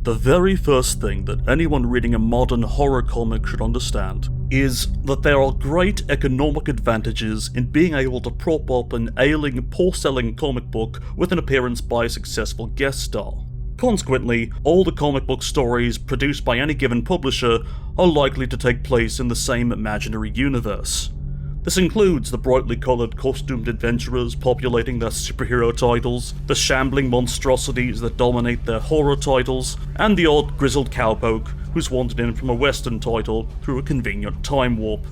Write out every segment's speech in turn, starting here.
The very first thing that anyone reading a modern horror comic should understand is that there are great economic advantages in being able to prop up an ailing, poor-selling comic book with an appearance by a successful guest star. Consequently, all the comic book stories produced by any given publisher are likely to take place in the same imaginary universe. This includes the brightly coloured costumed adventurers populating their superhero titles, the shambling monstrosities that dominate their horror titles, and the odd grizzled cowpoke who's wandered in from a western title through a convenient time warp.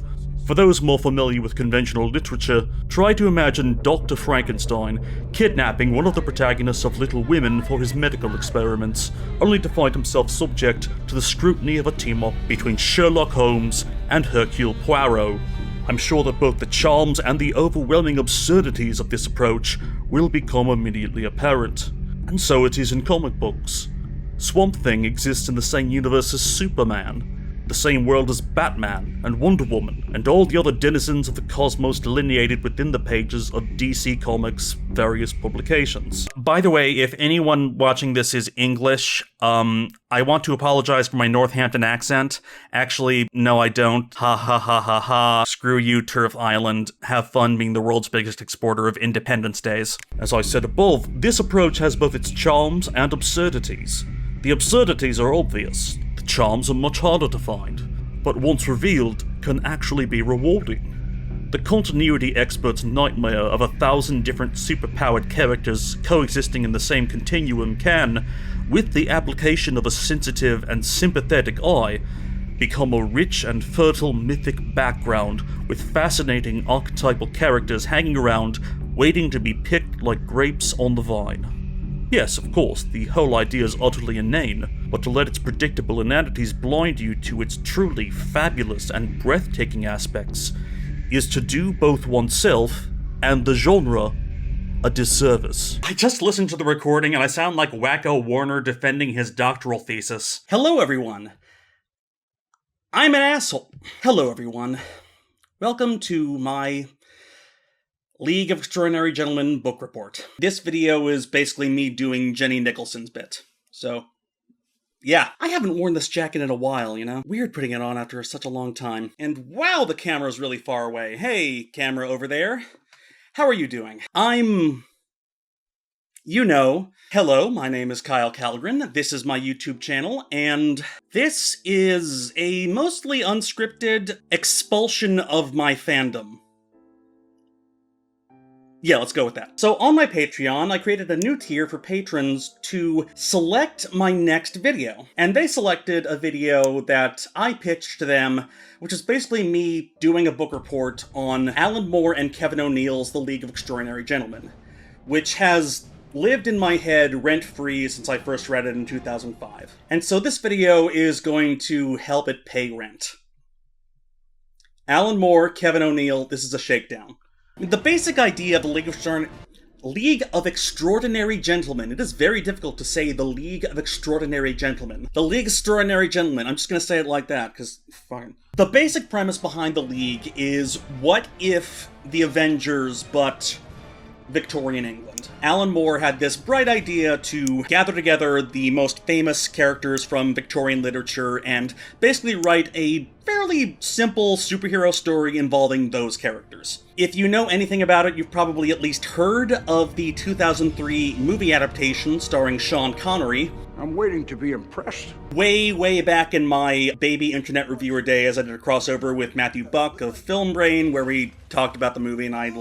For those more familiar with conventional literature, try to imagine Dr. Frankenstein kidnapping one of the protagonists of Little Women for his medical experiments, only to find himself subject to the scrutiny of a team-up between Sherlock Holmes and Hercule Poirot. I'm sure that both the charms and the overwhelming absurdities of this approach will become immediately apparent. And so it is in comic books. Swamp Thing exists in the same universe as Superman, the same world as Batman and Wonder Woman, and all the other denizens of the cosmos delineated within the pages of DC Comics' various publications. By the way, if anyone watching this is English, I want to apologize for my Northampton accent. Actually, no I don't. Ha ha ha ha ha. Screw you, Turf Island. Have fun being the world's biggest exporter of Independence Days. As I said above, this approach has both its charms and absurdities. The absurdities are obvious. Charms are much harder to find, but once revealed, can actually be rewarding. The continuity expert's nightmare of 1,000 different superpowered characters coexisting in the same continuum can, with the application of a sensitive and sympathetic eye, become a rich and fertile mythic background with fascinating archetypal characters hanging around, waiting to be picked like grapes on the vine. Yes, of course, the whole idea is utterly inane, but to let its predictable inanities blind you to its truly fabulous and breathtaking aspects is to do both oneself and the genre a disservice. I just listened to the recording and I sound like Wacko Warner defending his doctoral thesis. Hello everyone. I'm an asshole. Hello everyone. Welcome to my League of Extraordinary Gentlemen book report. This video is basically me doing Jenny Nicholson's bit. So, yeah. I haven't worn this jacket in a while, you know? Weird putting it on after such a long time. And wow, the camera's really far away. Hey, camera over there. How are you doing? Hello, my name is Kyle Calgren. This is my YouTube channel, and this is a mostly unscripted expulsion of my fandom. Yeah, let's go with that. So on my Patreon, I created a new tier for patrons to select my next video. And they selected a video that I pitched to them, which is basically me doing a book report on Alan Moore and Kevin O'Neill's The League of Extraordinary Gentlemen, which has lived in my head rent-free since I first read it in 2005. And so this video is going to help it pay rent. Alan Moore, Kevin O'Neill, this is a shakedown. The basic idea of the League of Extraordinary Gentlemen. It is very difficult to say the League of Extraordinary Gentlemen. The League of Extraordinary Gentlemen. I'm just gonna say it like that, because fine. The basic premise behind the League is, what if the Avengers, but Victorian England? Alan Moore had this bright idea to gather together the most famous characters from Victorian literature and basically write a fairly simple superhero story involving those characters. If you know anything about it, you've probably at least heard of the 2003 movie adaptation starring Sean Connery. I'm waiting to be impressed. Way back in my baby internet reviewer days, I did a crossover with Matthew Buck of Film Brain where we talked about the movie and I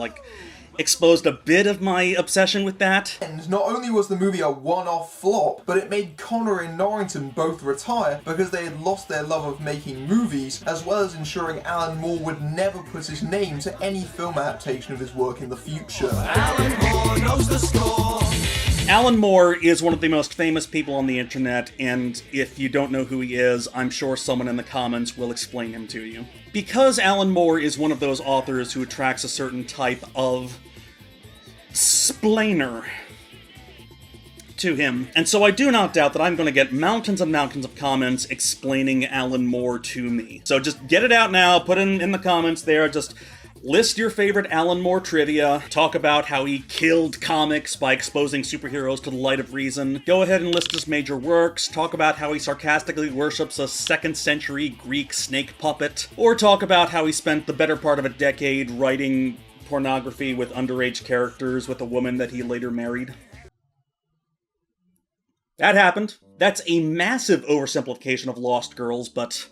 exposed a bit of my obsession with that. And not only was the movie a one-off flop, but it made Connery and Norrington both retire because they had lost their love of making movies, as well as ensuring Alan Moore would never put his name to any film adaptation of his work in the future. Alan Moore knows the score. Alan Moore is one of the most famous people on the internet, and if you don't know who he is, I'm sure someone in the comments will explain him to you. Because Alan Moore is one of those authors who attracts a certain type of splainer to him, and so I do not doubt that I'm going to get mountains and mountains of comments explaining Alan Moore to me. So just get it out now, put it in the comments there, just List your favorite Alan Moore trivia. Talk about how he killed comics by exposing superheroes to the light of reason. Go ahead and list his major works. Talk about how he sarcastically worships a 2nd century Greek snake puppet. Or talk about how he spent the better part of a decade writing pornography with underage characters with a woman that he later married. That happened. That's a massive oversimplification of Lost Girls, but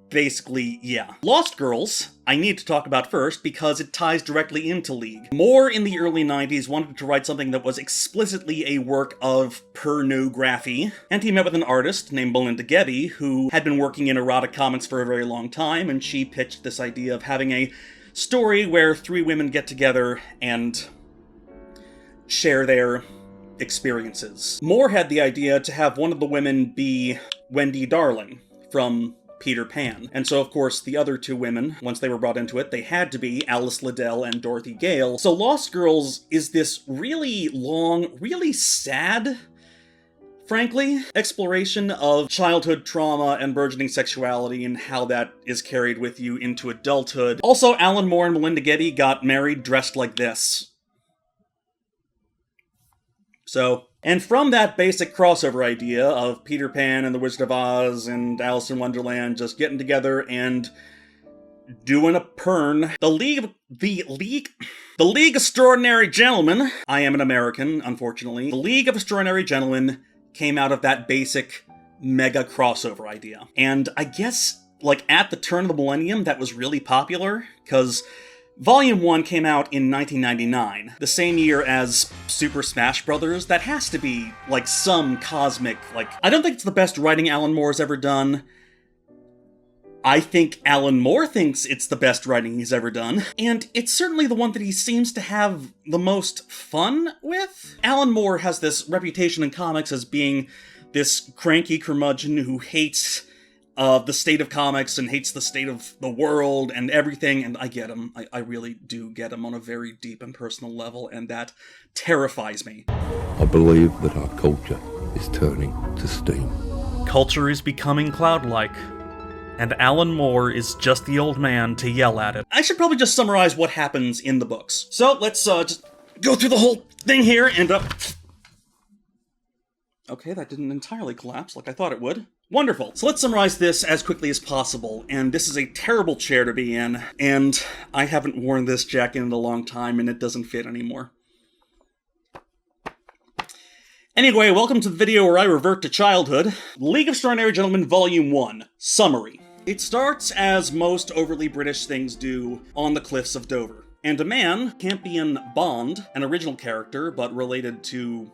basically, yeah. Lost Girls, I need to talk about first because it ties directly into League. Moore in the early 90s wanted to write something that was explicitly a work of pornography, and he met with an artist named Melinda Getty, who had been working in erotic comics for a very long time, and she pitched this idea of having a story where 3 women get together and share their experiences. Moore had the idea to have one of the women be Wendy Darling from Peter Pan. And so, of course, the other 2 women, once they were brought into it, they had to be Alice Liddell and Dorothy Gale. So Lost Girls is this really long, really sad, frankly, exploration of childhood trauma and burgeoning sexuality and how that is carried with you into adulthood. Also, Alan Moore and Melinda Getty got married dressed like this. So, and from that basic crossover idea of Peter Pan and the Wizard of Oz and Alice in Wonderland just getting together and doing a pern, the League of Extraordinary Gentlemen, I am an American, unfortunately, the League of Extraordinary Gentlemen came out of that basic mega crossover idea. And I guess, like, at the turn of the millennium, that was really popular, because Volume 1 came out in 1999, the same year as Super Smash Bros. That has to be, like, some cosmic, like... I don't think it's the best writing Alan Moore's ever done. I think Alan Moore thinks it's the best writing he's ever done, and it's certainly the one that he seems to have the most fun with. Alan Moore has this reputation in comics as being this cranky curmudgeon who hates the state of comics and hates the state of the world and everything, and I get him. I really do get him on a very deep and personal level, and that terrifies me. I believe that our culture is turning to steam. Culture is becoming cloud-like, and Alan Moore is just the old man to yell at it. I should probably just summarize what happens in the books. So let's just go through the whole thing here and okay, that didn't entirely collapse like I thought it would. Wonderful. So let's summarize this as quickly as possible, and this is a terrible chair to be in, and I haven't worn this jacket in a long time, and it doesn't fit anymore. Anyway, welcome to the video where I revert to childhood. League of Extraordinary Gentlemen Volume 1. Summary. It starts as most overly British things do, on the cliffs of Dover. And a man, Campion Bond, an original character, but related to...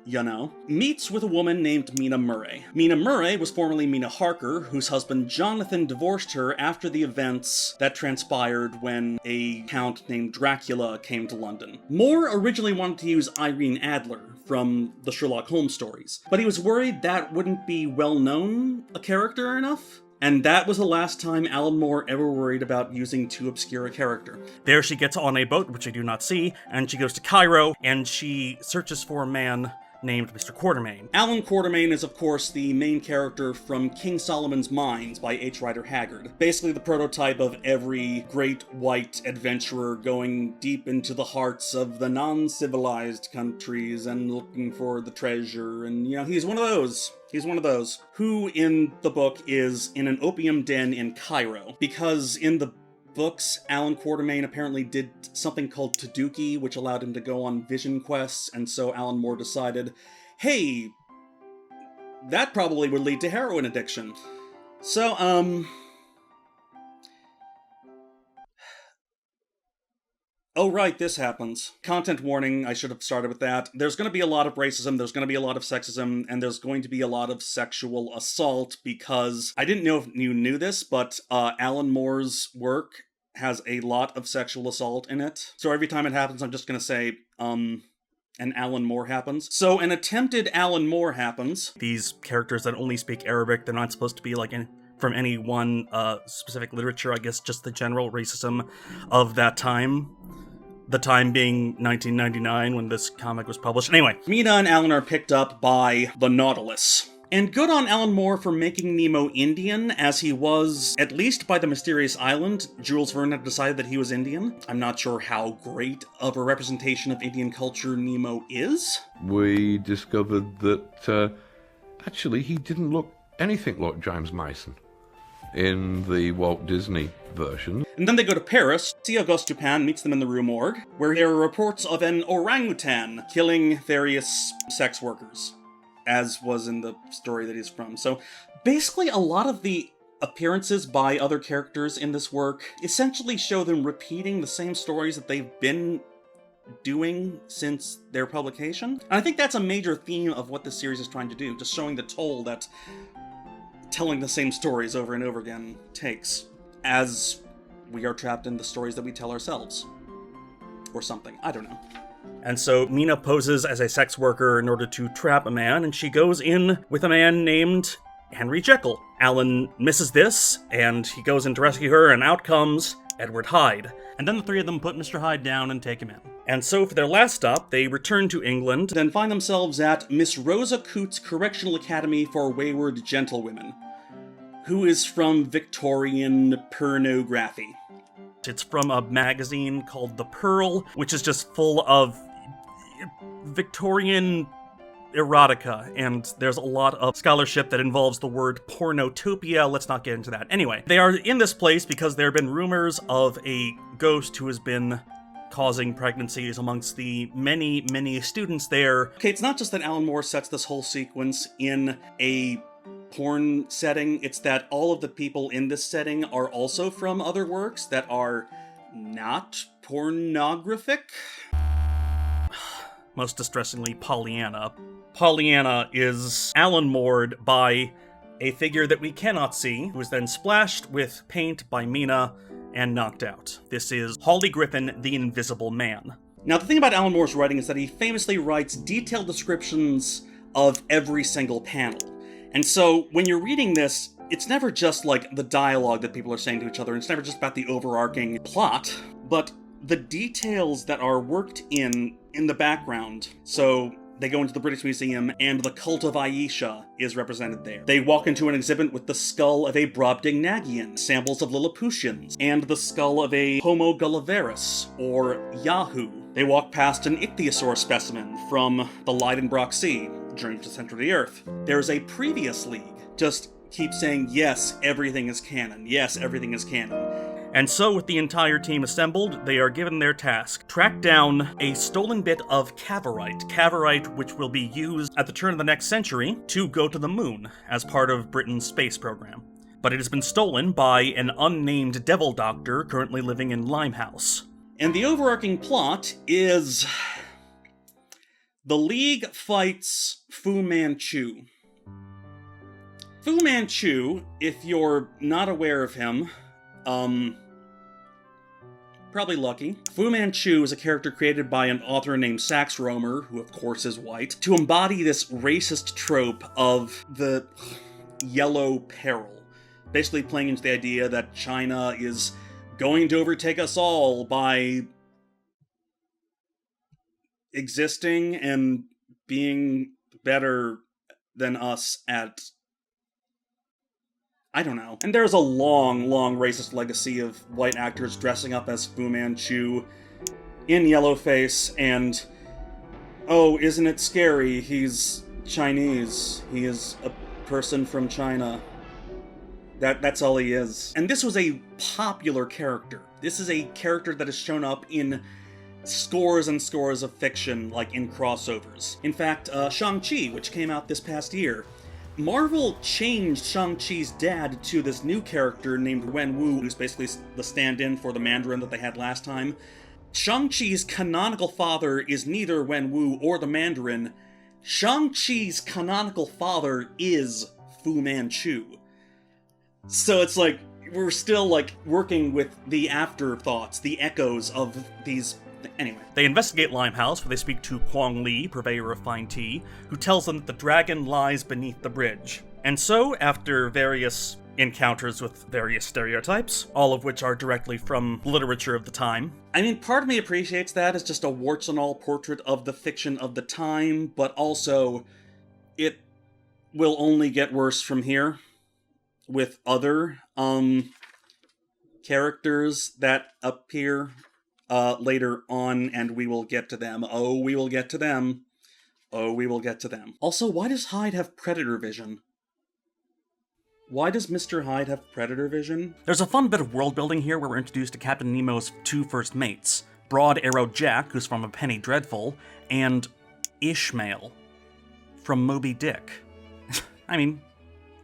you know, meets with a woman named Mina Murray. Mina Murray was formerly Mina Harker, whose husband Jonathan divorced her after the events that transpired when a count named Dracula came to London. Moore originally wanted to use Irene Adler from the Sherlock Holmes stories, but he was worried that wouldn't be well-known a character enough. And that was the last time Alan Moore ever worried about using too obscure a character. There she gets on a boat, which I do not see, and she goes to Cairo, and she searches for a man named Mr. Quatermain. Alan Quatermain is, of course, the main character from King Solomon's Mines by H. Rider Haggard. Basically the prototype of every great white adventurer going deep into the hearts of the non-civilized countries and looking for the treasure, and, you know, he's one of those. He's one of those. Who, in the book, is in an opium den in Cairo. Because in the books, Alan Quatermain apparently did something called Taduki, which allowed him to go on vision quests, and so Alan Moore decided, hey, that probably would lead to heroin addiction. So, oh right, this happens. Content warning, I should have started with that. There's going to be a lot of racism, there's going to be a lot of sexism, and there's going to be a lot of sexual assault, because I didn't know if you knew this, but Alan Moore's work has a lot of sexual assault in it. So every time it happens, I'm just going to say, an Alan Moore happens. So an attempted Alan Moore happens. These characters that only speak Arabic, they're not supposed to be like from any one specific literature, I guess just the general racism of that time. The time being 1999 when this comic was published. Anyway, Mina and Alan are picked up by the Nautilus. And good on Alan Moore for making Nemo Indian, as he was, at least by the mysterious island, Jules Verne had decided that he was Indian. I'm not sure how great of a representation of Indian culture Nemo is. We discovered that actually he didn't look anything like James Mason in the Walt Disney version. And then they go to Paris. See Auguste Dupin meets them in the Rue Morgue, where there are reports of an orangutan killing various sex workers, as was in the story that he's from. So basically a lot of the appearances by other characters in this work essentially show them repeating the same stories that they've been doing since their publication. And I think that's a major theme of what this series is trying to do, just showing the toll that telling the same stories over and over again takes, as we are trapped in the stories that we tell ourselves. Or something, I don't know. And so Mina poses as a sex worker in order to trap a man, and she goes in with a man named Henry Jekyll. Alan misses this, and he goes in to rescue her, and out comes Edward Hyde. And then the three of them put Mr. Hyde down and take him in. And so for their last stop, they return to England, then find themselves at Miss Rosa Coote's Correctional Academy for Wayward Gentlewomen, who is from Victorian pornography. It's from a magazine called The Pearl, which is just full of Victorian erotica, and there's a lot of scholarship that involves the word pornotopia. Let's not get into that. Anyway, they are in this place because there have been rumors of a ghost who has been causing pregnancies amongst the many, many students there. Okay, it's not just that Alan Moore sets this whole sequence in a porn setting, it's that all of the people in this setting are also from other works that are not pornographic. Most distressingly, Pollyanna. Pollyanna is Alan Moored by a figure that we cannot see, who is then splashed with paint by Mina and knocked out. This is Holly Griffin, the Invisible Man. Now, the thing about Alan Moore's writing is that he famously writes detailed descriptions of every single panel. And so, when you're reading this, it's never just like the dialogue that people are saying to each other, it's never just about the overarching plot, but the details that are worked in the background. So, they go into the British Museum, and the cult of Aisha is represented there. They walk into an exhibit with the skull of a Brobdingnagian, samples of Lilliputians, and the skull of a Homo gulliverus, or Yahoo. They walk past an ichthyosaur specimen from the Leidenbrock Sea, Journey to the Center of the Earth. There's a previous league. Just keep saying, yes, everything is canon. Yes, everything is canon. And so, with the entire team assembled, they are given their task: track down a stolen bit of cavorite which will be used at the turn of the next century to go to the moon as part of Britain's space program. But it has been stolen by an unnamed devil doctor currently living in Limehouse. And the overarching plot is the League fights Fu Manchu. Fu Manchu, if you're not aware of him, probably lucky. Fu Manchu is a character created by an author named Sax Rohmer, who of course is white, to embody this racist trope of the yellow peril. Basically playing into the idea that China is going to overtake us all by existing and being better than us at, I don't know. And there's a long, long racist legacy of white actors dressing up as Fu Manchu in yellowface and, oh, isn't it scary? He's Chinese. He is a person from China. That's all he is. And this was a popular character. This is a character that has shown up in scores and scores of fiction, like in crossovers. In fact, Shang-Chi, which came out this past year, Marvel changed Shang-Chi's dad to this new character named Wen Wu, who's basically the stand-in for the Mandarin that they had last time. Shang-Chi's canonical father is neither Wen Wu or the Mandarin. Shang-Chi's canonical father is Fu Manchu. So it's like, we're still like working with the afterthoughts, the echoes of these. Anyway, they investigate Limehouse, where they speak to Kwong Li, purveyor of fine tea, who tells them that the dragon lies beneath the bridge. And so, after various encounters with various stereotypes, all of which are directly from literature of the time. I mean, part of me appreciates that as just a warts and all portrait of the fiction of the time, but also, it will only get worse from here with other characters that appear later on, and we will get to them. Oh, we will get to them. Oh, we will get to them. Also, why does Hyde have predator vision? Why does Mr. Hyde have predator vision? There's a fun bit of world building here where we're introduced to Captain Nemo's two first mates. Broad Arrow Jack, who's from A Penny Dreadful, and Ishmael from Moby Dick. I mean,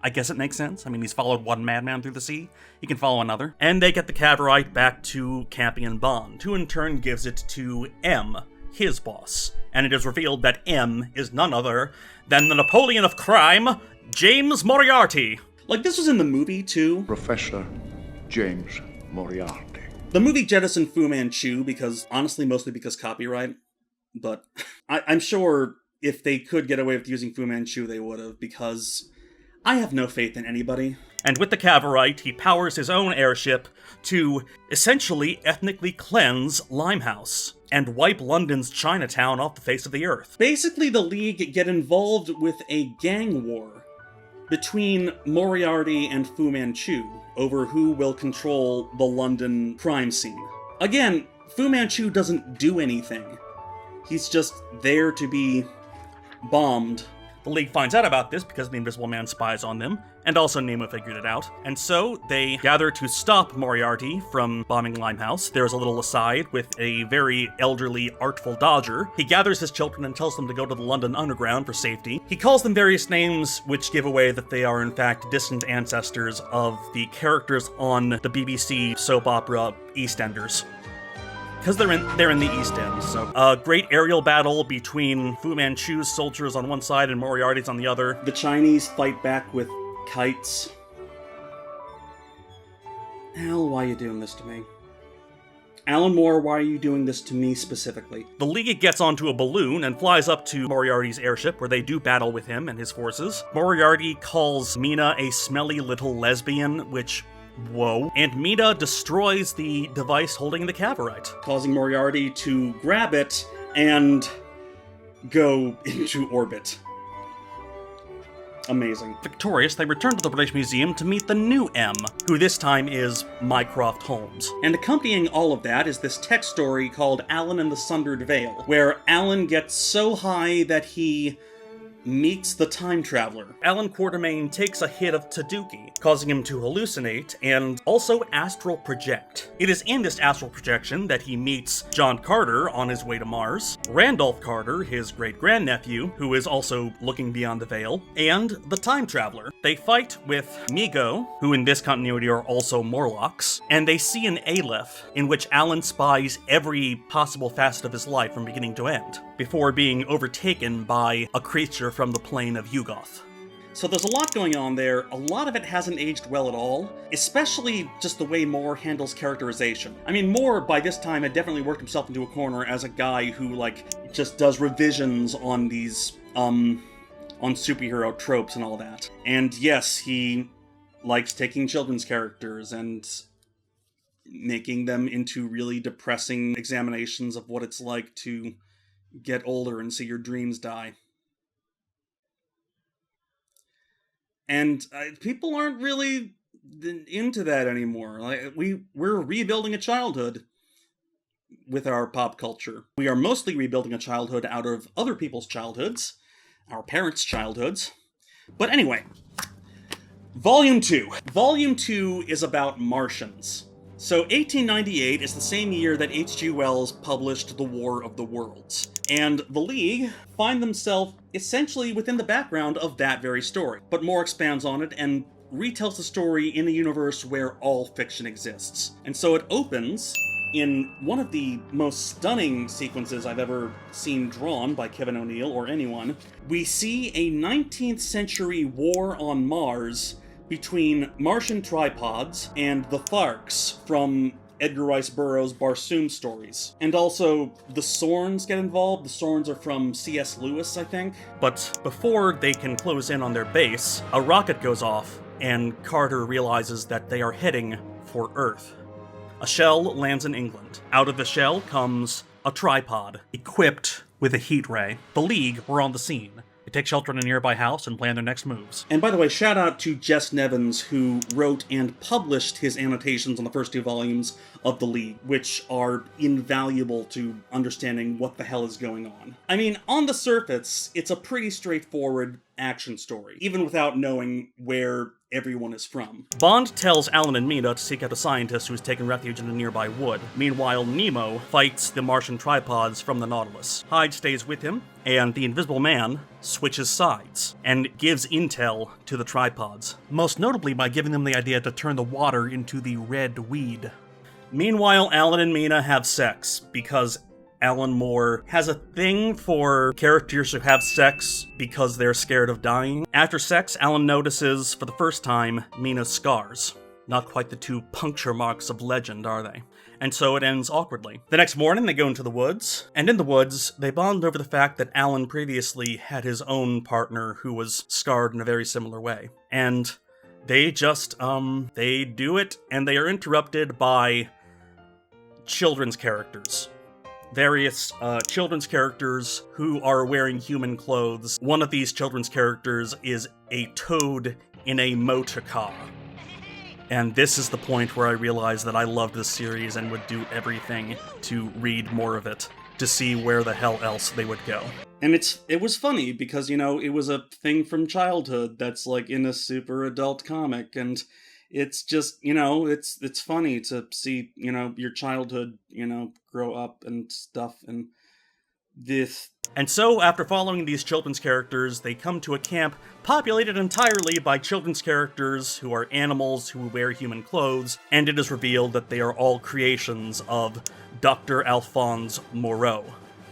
I guess it makes sense. I mean, he's followed one madman through the sea. He can follow another. And they get the Cavorite back to Campion Bond, who in turn gives it to M, his boss. And it is revealed that M is none other than the Napoleon of crime, James Moriarty. Like, this was in the movie, too. Professor James Moriarty. The movie jettisoned Fu Manchu because, honestly, mostly because copyright. But I'm sure if they could get away with using Fu Manchu, they would have, because I have no faith in anybody. And with the Cavorite, he powers his own airship to essentially ethnically cleanse Limehouse and wipe London's Chinatown off the face of the earth. Basically, the League get involved with a gang war between Moriarty and Fu Manchu over who will control the London crime scene. Again, Fu Manchu doesn't do anything. He's just there to be bombed. The League finds out about this because the Invisible Man spies on them, and also Nemo figured it out. And so they gather to stop Moriarty from bombing Limehouse. There's a little aside with a very elderly, artful Dodger. He gathers his children and tells them to go to the London Underground for safety. He calls them various names which give away that they are in fact distant ancestors of the characters on the BBC soap opera EastEnders. Because they're in the East End, so. A great aerial battle between Fu Manchu's soldiers on one side and Moriarty's on the other. The Chinese fight back with kites. Al, why are you doing this to me? Alan Moore, why are you doing this to me specifically? The League gets onto a balloon and flies up to Moriarty's airship, where they do battle with him and his forces. Moriarty calls Mina a smelly little lesbian, which... whoa. And Mina destroys the device holding the Cavorite, causing Moriarty to grab it and go into orbit. Amazing. Victorious, they return to the British Museum to meet the new M, who this time is Mycroft Holmes. And accompanying all of that is this text story called Alan and the Sundered Veil, where Alan gets so high that he meets the time traveler. Alan Quatermain takes a hit of Taduki, causing him to hallucinate and also astral project. It is in this astral projection that he meets John Carter on his way to Mars, Randolph Carter, his great-grandnephew, who is also looking beyond the veil, and the time traveler. They fight with Migo, who in this continuity are also Morlocks, and they see an Aleph, in which Alan spies every possible facet of his life from beginning to end, before being overtaken by a creature from the plane of Yugoth. So there's a lot going on there. A lot of it hasn't aged well at all, especially just the way Moore handles characterization. I mean, Moore, by this time, had definitely worked himself into a corner as a guy who, like, just does revisions on these, on superhero tropes and all that. And yes, he likes taking children's characters and making them into really depressing examinations of what it's like to get older and see your dreams die. And people aren't really into that anymore. Like, we're rebuilding a childhood with our pop culture. We are mostly rebuilding a childhood out of other people's childhoods, our parents' childhoods. But anyway, Volume 2. Volume 2 is about Martians. So 1898 is the same year that H.G. Wells published The War of the Worlds. And the League find themselves essentially within the background of that very story. But Moore expands on it and retells the story in a universe where all fiction exists. And so it opens in one of the most stunning sequences I've ever seen drawn by Kevin O'Neill or anyone. We see a 19th century war on Mars between Martian tripods and the Tharks from Edgar Rice Burroughs' Barsoom stories. And also, the Sorns get involved. The Sorns are from C.S. Lewis, I think. But before they can close in on their base, a rocket goes off, and Carter realizes that they are heading for Earth. A shell lands in England. Out of the shell comes a tripod, equipped with a heat ray. The League were on the scene. They take shelter in a nearby house and plan their next moves. And by the way, shout out to Jess Nevins, who wrote and published his annotations on the first 2 volumes of The League, which are invaluable to understanding what the hell is going on. I mean, on the surface, it's a pretty straightforward action story, even without knowing where everyone is from. Bond tells Alan and Mina to seek out a scientist who has taken refuge in a nearby wood. Meanwhile, Nemo fights the Martian tripods from the Nautilus. Hyde stays with him, and the Invisible Man switches sides and gives intel to the tripods, most notably by giving them the idea to turn the water into the red weed. Meanwhile, Alan and Mina have sex, because Alan Moore has a thing for characters who have sex because they're scared of dying. After sex, Alan notices, for the first time, Mina's scars. Not quite the 2 puncture marks of legend, are they? And so it ends awkwardly. The next morning, they go into the woods, and in the woods, they bond over the fact that Alan previously had his own partner who was scarred in a very similar way. And they just, they do it, and they are interrupted by children's characters. Various children's characters who are wearing human clothes. One of these children's characters is a toad in a motor car. And this is the point where I realized that I loved this series and would do everything to read more of it, to see where the hell else they would go. And it was funny because, you know, it was a thing from childhood that's like in a super adult comic, and it's just, you know, it's funny to see, you know, your childhood, you know, grow up and stuff, and this. And so, after following these children's characters, they come to a camp populated entirely by children's characters who are animals who wear human clothes, and it is revealed that they are all creations of Dr. Alphonse Moreau,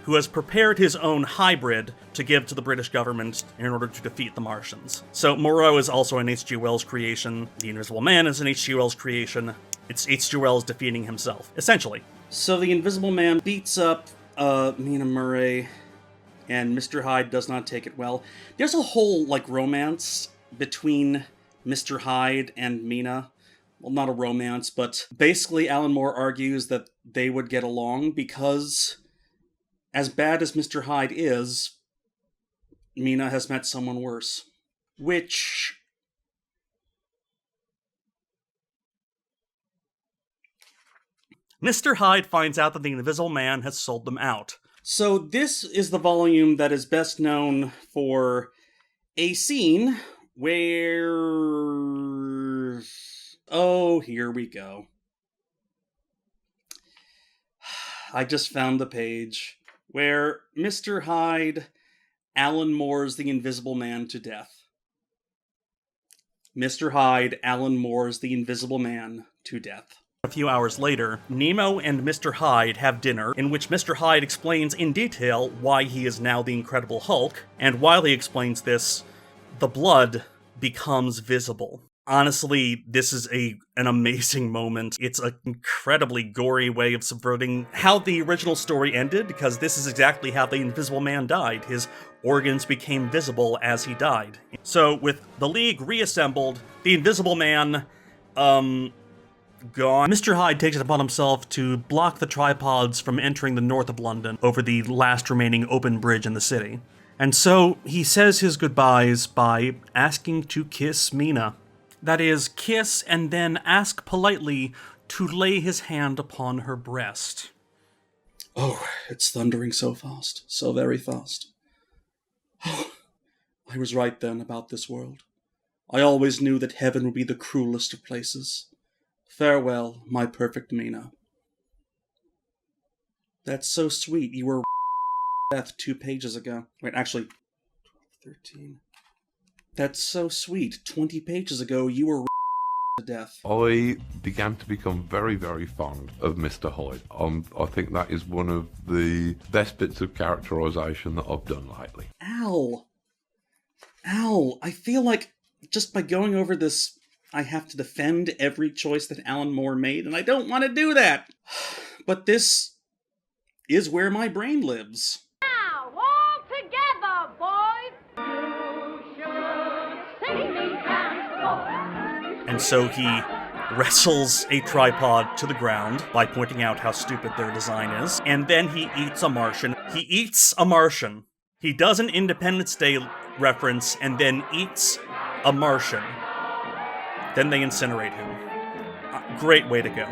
who has prepared his own hybrid to give to the British government in order to defeat the Martians. So Moreau is also an H.G. Wells creation, the Invisible Man is an H.G. Wells creation, it's H.G. Wells defeating himself, essentially. So the Invisible Man beats up Mina Murray, and Mr. Hyde does not take it well. There's a whole, like, romance between Mr. Hyde and Mina. Well, not a romance, but basically Alan Moore argues that they would get along because, as bad as Mr. Hyde is, Mina has met someone worse. Which... Mr. Hyde finds out that the Invisible Man has sold them out. So this is the volume that is best known for a scene where... Oh, here we go. I just found the page where Mr. Hyde, Alan Moore's the Invisible Man to death. Mr. Hyde, Alan Moore's the Invisible Man to death. A few hours later, Nemo and Mr. Hyde have dinner, in which Mr. Hyde explains in detail why he is now the Incredible Hulk, and while he explains this, the blood becomes visible. Honestly, this is an amazing moment. It's an incredibly gory way of subverting how the original story ended, because this is exactly how the Invisible Man died. His organs became visible as he died. So, with the League reassembled, the Invisible Man, gone, Mr. Hyde takes it upon himself to block the tripods from entering the north of London over the last remaining open bridge in the city. And so, he says his goodbyes by asking to kiss Mina. That is, kiss and then ask politely to lay his hand upon her breast. Oh, it's thundering so fast, so very fast. Oh, I was right then about this world. I always knew that heaven would be the cruelest of places. Farewell, my perfect Mina. That's so sweet. You were death 2 pages ago. Wait, actually, 13. That's so sweet. 20 pages ago, you were to death. I began to become very, very fond of Mr. Hyde. I think that is one of the best bits of characterization that I've done lately. Ow. Ow. I feel like just by going over this, I have to defend every choice that Alan Moore made, and I don't want to do that. But this is where my brain lives. Now, all together, boys! You should see me dance, boys! And so he wrestles a tripod to the ground by pointing out how stupid their design is, and then he eats a Martian. He eats a Martian. He does an Independence Day reference and then eats a Martian. Then they incinerate him. Great way to go.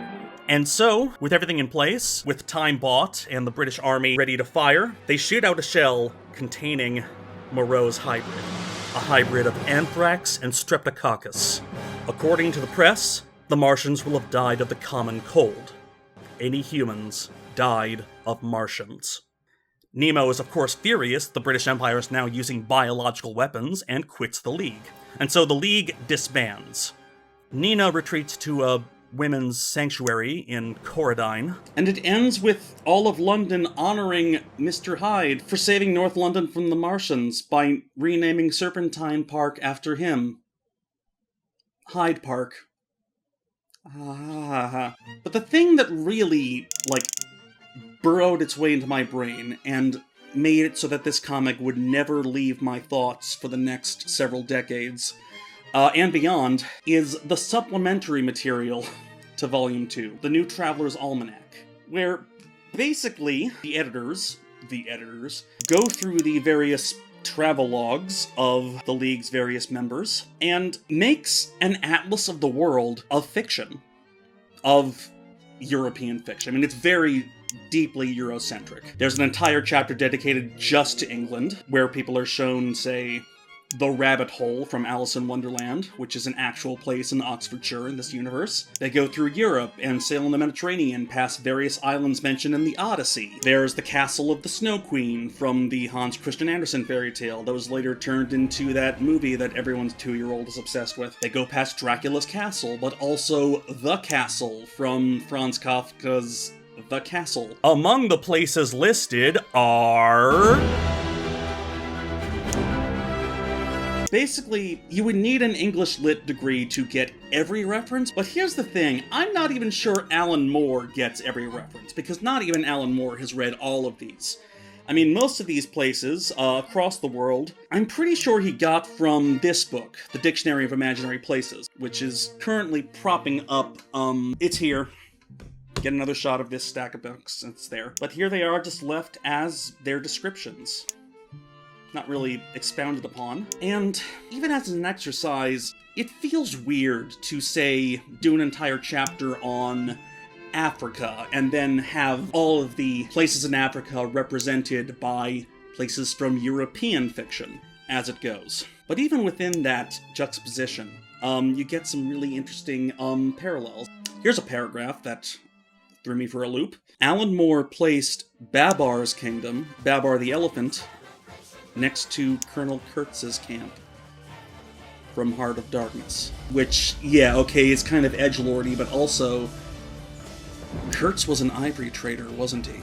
And so, with everything in place, with time bought and the British Army ready to fire, they shoot out a shell containing Moreau's hybrid. A hybrid of anthrax and streptococcus. According to the press, the Martians will have died of the common cold. Any humans died of Martians. Nemo is of course furious the British Empire is now using biological weapons and quits the League. And so the League disbands. Nina retreats to a women's sanctuary in Corradine. And it ends with all of London honoring Mr. Hyde for saving North London from the Martians by renaming Serpentine Park after him. Hyde Park. But the thing that really, burrowed its way into my brain and made it so that this comic would never leave my thoughts for the next several decades, and beyond, is the supplementary material to Volume 2, The New Traveler's Almanac, where basically the editors go through the various travelogues of the League's various members and makes an atlas of the world of fiction, of European fiction. I mean, it's very deeply Eurocentric. There's an entire chapter dedicated just to England, where people are shown, say, the Rabbit Hole from Alice in Wonderland, which is an actual place in Oxfordshire in this universe. They go through Europe and sail in the Mediterranean past various islands mentioned in the Odyssey. There's the Castle of the Snow Queen from the Hans Christian Andersen fairy tale that was later turned into that movie that everyone's 2-year-old is obsessed with. They go past Dracula's castle, but also the castle from Franz Kafka's The Castle. Among the places listed are... Basically, you would need an English Lit degree to get every reference, but here's the thing, I'm not even sure Alan Moore gets every reference, because not even Alan Moore has read all of these. I mean, most of these places, across the world, I'm pretty sure he got from this book, The Dictionary of Imaginary Places, which is currently propping up, it's here. Get another shot of this stack of books, it's there. But here they are, just left as their descriptions. Not really expounded upon. And even as an exercise, it feels weird to, say, do an entire chapter on Africa, and then have all of the places in Africa represented by places from European fiction, as it goes. But even within that juxtaposition, you get some really interesting, parallels. Here's a paragraph that threw me for a loop. Alan Moore placed Babar's kingdom, Babar the elephant, next to Colonel Kurtz's camp from Heart of Darkness. Which, yeah, okay, is kind of edgelordy, but also, Kurtz was an ivory trader, wasn't he?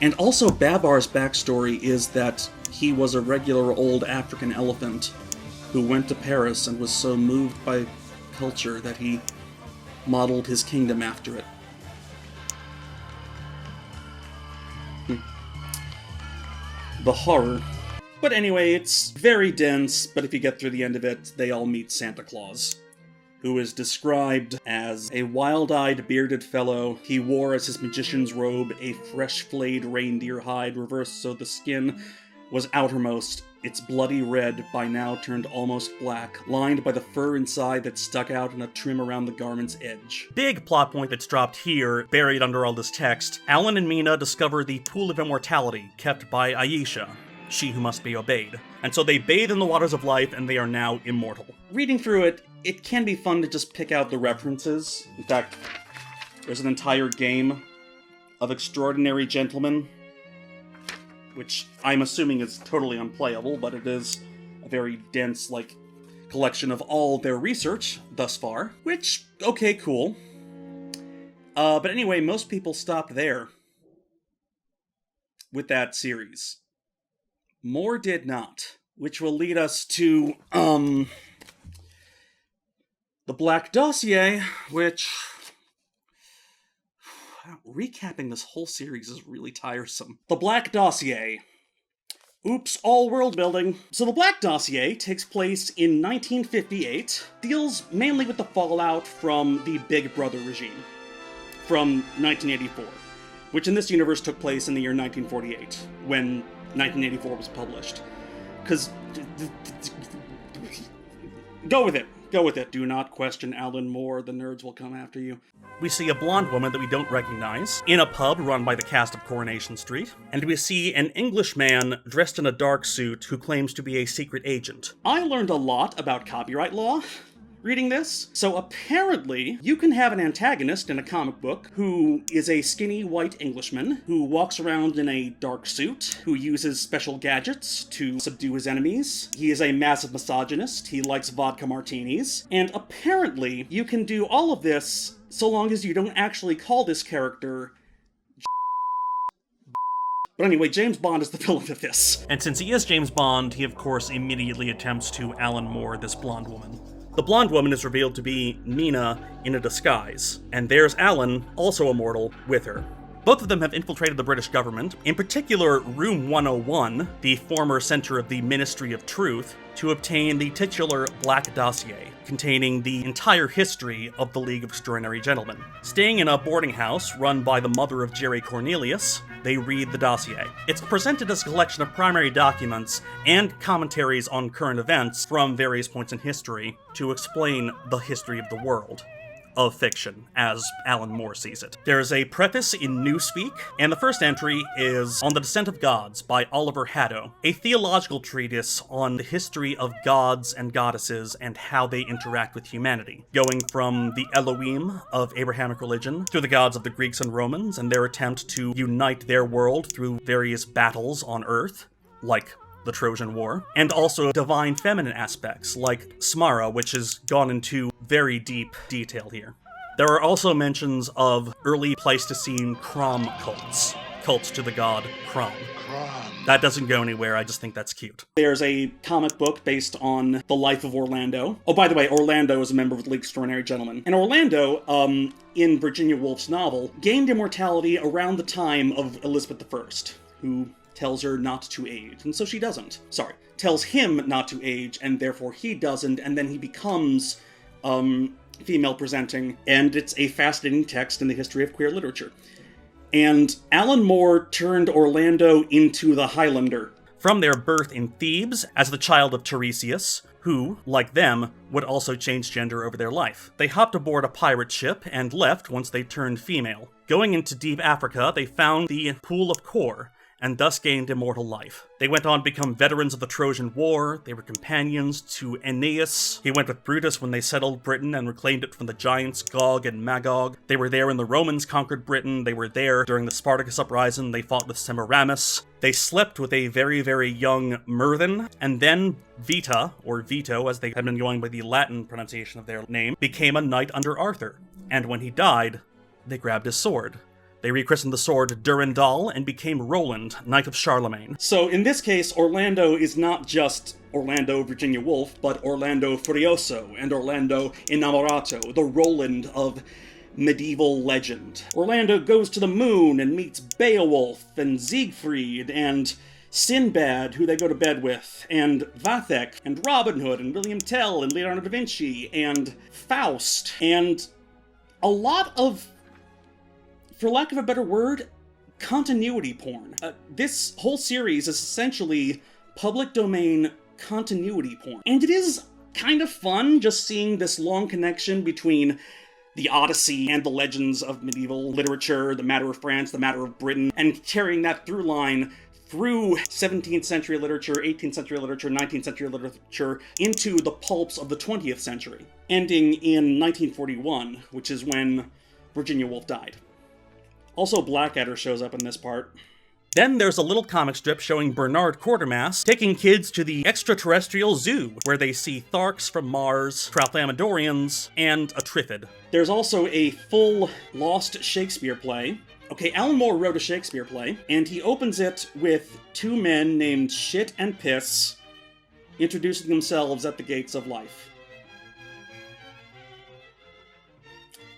And also, Babar's backstory is that he was a regular old African elephant who went to Paris and was so moved by culture that he modeled his kingdom after it. The horror. But anyway, it's very dense, but if you get through the end of it, they all meet Santa Claus, who is described as a wild-eyed, bearded fellow. He wore as his magician's robe a fresh-flayed reindeer hide, reversed so the skin was outermost, its bloody red, by now turned almost black, lined by the fur inside that stuck out in a trim around the garment's edge. Big plot point that's dropped here, buried under all this text. Alan and Mina discover the Pool of Immortality kept by Aisha, she who must be obeyed. And so they bathe in the waters of life, and they are now immortal. Reading through it, it can be fun to just pick out the references. In fact, there's an entire game of Extraordinary Gentlemen, which I'm assuming is totally unplayable, but it is a very dense, collection of all their research thus far. Which, okay, cool. But anyway, most people stopped there with that series. More did not, which will lead us to, the Black Dossier, which... recapping this whole series is really tiresome. The Black Dossier. Oops, all world building. So the Black Dossier takes place in 1958, deals mainly with the fallout from the Big Brother regime, from 1984, which in this universe took place in the year 1948, when 1984 was published. Because Go with it. Go with it. Do not question Alan Moore. The nerds will come after you. We see a blonde woman that we don't recognize in a pub run by the cast of Coronation Street, and we see an Englishman dressed in a dark suit who claims to be a secret agent. I learned a lot about copyright law reading this. So apparently, you can have an antagonist in a comic book who is a skinny white Englishman who walks around in a dark suit, who uses special gadgets to subdue his enemies. He is a massive misogynist. He likes vodka martinis. And apparently, you can do all of this so long as you don't actually call this character. But anyway, James Bond is the villain of this. And since he is James Bond, he of course immediately attempts to Alan Moore this blonde woman. The blonde woman is revealed to be Nina in a disguise, and there's Alan, also immortal, with her. Both of them have infiltrated the British government, in particular Room 101, the former center of the Ministry of Truth, to obtain the titular Black Dossier, containing the entire history of the League of Extraordinary Gentlemen. Staying in a boarding house run by the mother of Jerry Cornelius, they read the dossier. It's presented as a collection of primary documents and commentaries on current events from various points in history to explain the history of the world. Of fiction, as Alan Moore sees it. There's a preface in Newspeak, and the first entry is On the Descent of Gods by Oliver Haddo, a theological treatise on the history of gods and goddesses and how they interact with humanity, going from the Elohim of Abrahamic religion to the gods of the Greeks and Romans and their attempt to unite their world through various battles on Earth, like the Trojan War, and also divine feminine aspects, like Smara, which has gone into very deep detail here. There are also mentions of early Pleistocene Crom cults to the god Crom. That doesn't go anywhere, I just think that's cute. There's a comic book based on the life of Orlando. Oh, by the way, Orlando is a member of the League of Extraordinary Gentlemen. And Orlando, in Virginia Woolf's novel, gained immortality around the time of Elizabeth I, who tells her not to age, and so she doesn't. Sorry, tells him not to age, and therefore he doesn't, and then he becomes, female presenting, and it's a fascinating text in the history of queer literature. And Alan Moore turned Orlando into the Highlander. From their birth in Thebes as the child of Tiresias, who, like them, would also change gender over their life. They hopped aboard a pirate ship and left once they turned female. Going into deep Africa, they found the Pool of Kor, and thus gained immortal life. They went on to become veterans of the Trojan War, they were companions to Aeneas, he went with Brutus when they settled Britain and reclaimed it from the giants Gog and Magog, they were there when the Romans conquered Britain, they were there during the Spartacus Uprising, they fought with Semiramis, they slept with a very, very young Myrddin, and then Vita, or Vito as they had been going by the Latin pronunciation of their name, became a knight under Arthur, and when he died, they grabbed his sword. They rechristened the sword Durandal and became Roland, Knight of Charlemagne. So in this case, Orlando is not just Orlando Virginia Woolf, but Orlando Furioso and Orlando Innamorato, the Roland of medieval legend. Orlando goes to the moon and meets Beowulf and Siegfried and Sinbad, who they go to bed with, and Vathek and Robin Hood and William Tell and Leonardo da Vinci and Faust and a lot of, for lack of a better word, continuity porn. This whole series is essentially public domain continuity porn. And it is kind of fun just seeing this long connection between the Odyssey and the legends of medieval literature, the matter of France, the matter of Britain, and carrying that through line through 17th century literature, 18th century literature, 19th century literature, into the pulps of the 20th century, ending in 1941, which is when Virginia Woolf died. Also, Blackadder shows up in this part. Then there's a little comic strip showing Bernard Quatermass taking kids to the extraterrestrial zoo, where they see Tharks from Mars, Tralfamadorians, and a Trifid. There's also a full Lost Shakespeare play. Okay, Alan Moore wrote a Shakespeare play, and he opens it with two men named Shit and Piss introducing themselves at the gates of life.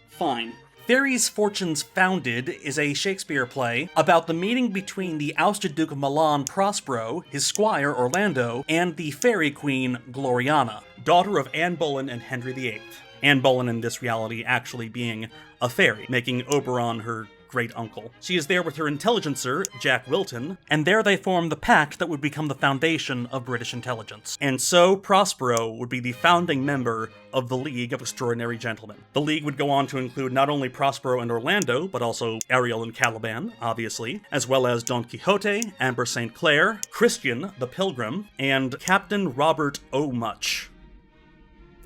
Fine. Fairies' Fortunes Founded is a Shakespeare play about the meeting between the ousted Duke of Milan Prospero, his squire Orlando, and the fairy queen Gloriana, daughter of Anne Boleyn and Henry VIII. Anne Boleyn in this reality actually being a fairy, making Oberon her great-uncle. She is there with her intelligencer, Jack Wilton, and there they form the pact that would become the foundation of British intelligence. And so, Prospero would be the founding member of the League of Extraordinary Gentlemen. The League would go on to include not only Prospero and Orlando, but also Ariel and Caliban, obviously, as well as Don Quixote, Amber St. Clair, Christian, the Pilgrim, and Captain Robert O'Much.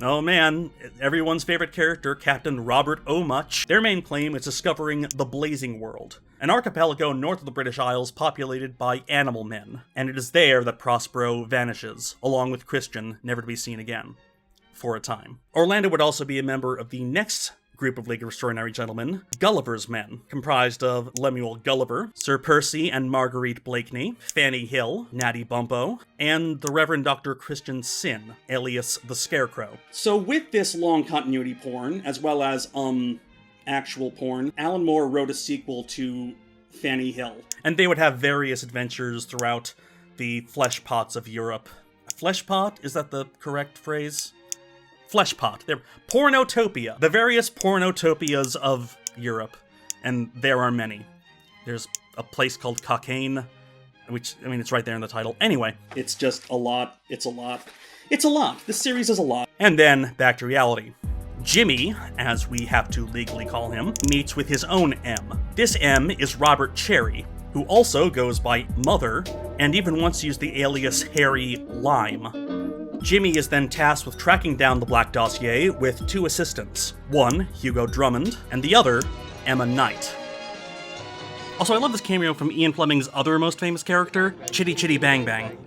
Oh man, everyone's favorite character, Captain Robert O'Much. Their main claim is discovering the Blazing World, an archipelago north of the British Isles populated by animal men, and it is there that Prospero vanishes, along with Christian, never to be seen again, for a time. Orlando would also be a member of the next group of League of Extraordinary Gentlemen, Gulliver's Men, comprised of Lemuel Gulliver, Sir Percy and Marguerite Blakeney, Fanny Hill, Natty Bumppo, and the Reverend Dr. Christian Sin, alias the Scarecrow. So with this long continuity porn, as well as, actual porn, Alan Moore wrote a sequel to Fanny Hill. And they would have various adventures throughout the flesh pots of Europe. Flesh pot? Is that the correct phrase? Fleshpot. They're Pornotopia. The various Pornotopias of Europe. And there are many. There's a place called Cockaigne, which, I mean, it's right there in the title. Anyway. It's just a lot. It's a lot. It's a lot. This series is a lot. And then, back to reality. Jimmy, as we have to legally call him, meets with his own M. This M is Robert Cherry, who also goes by Mother, and even once used the alias Harry Lime. Jimmy is then tasked with tracking down the Black Dossier with two assistants. One, Hugo Drummond, and the other, Emma Knight. Also, I love this cameo from Ian Fleming's other most famous character, Chitty Chitty Bang Bang.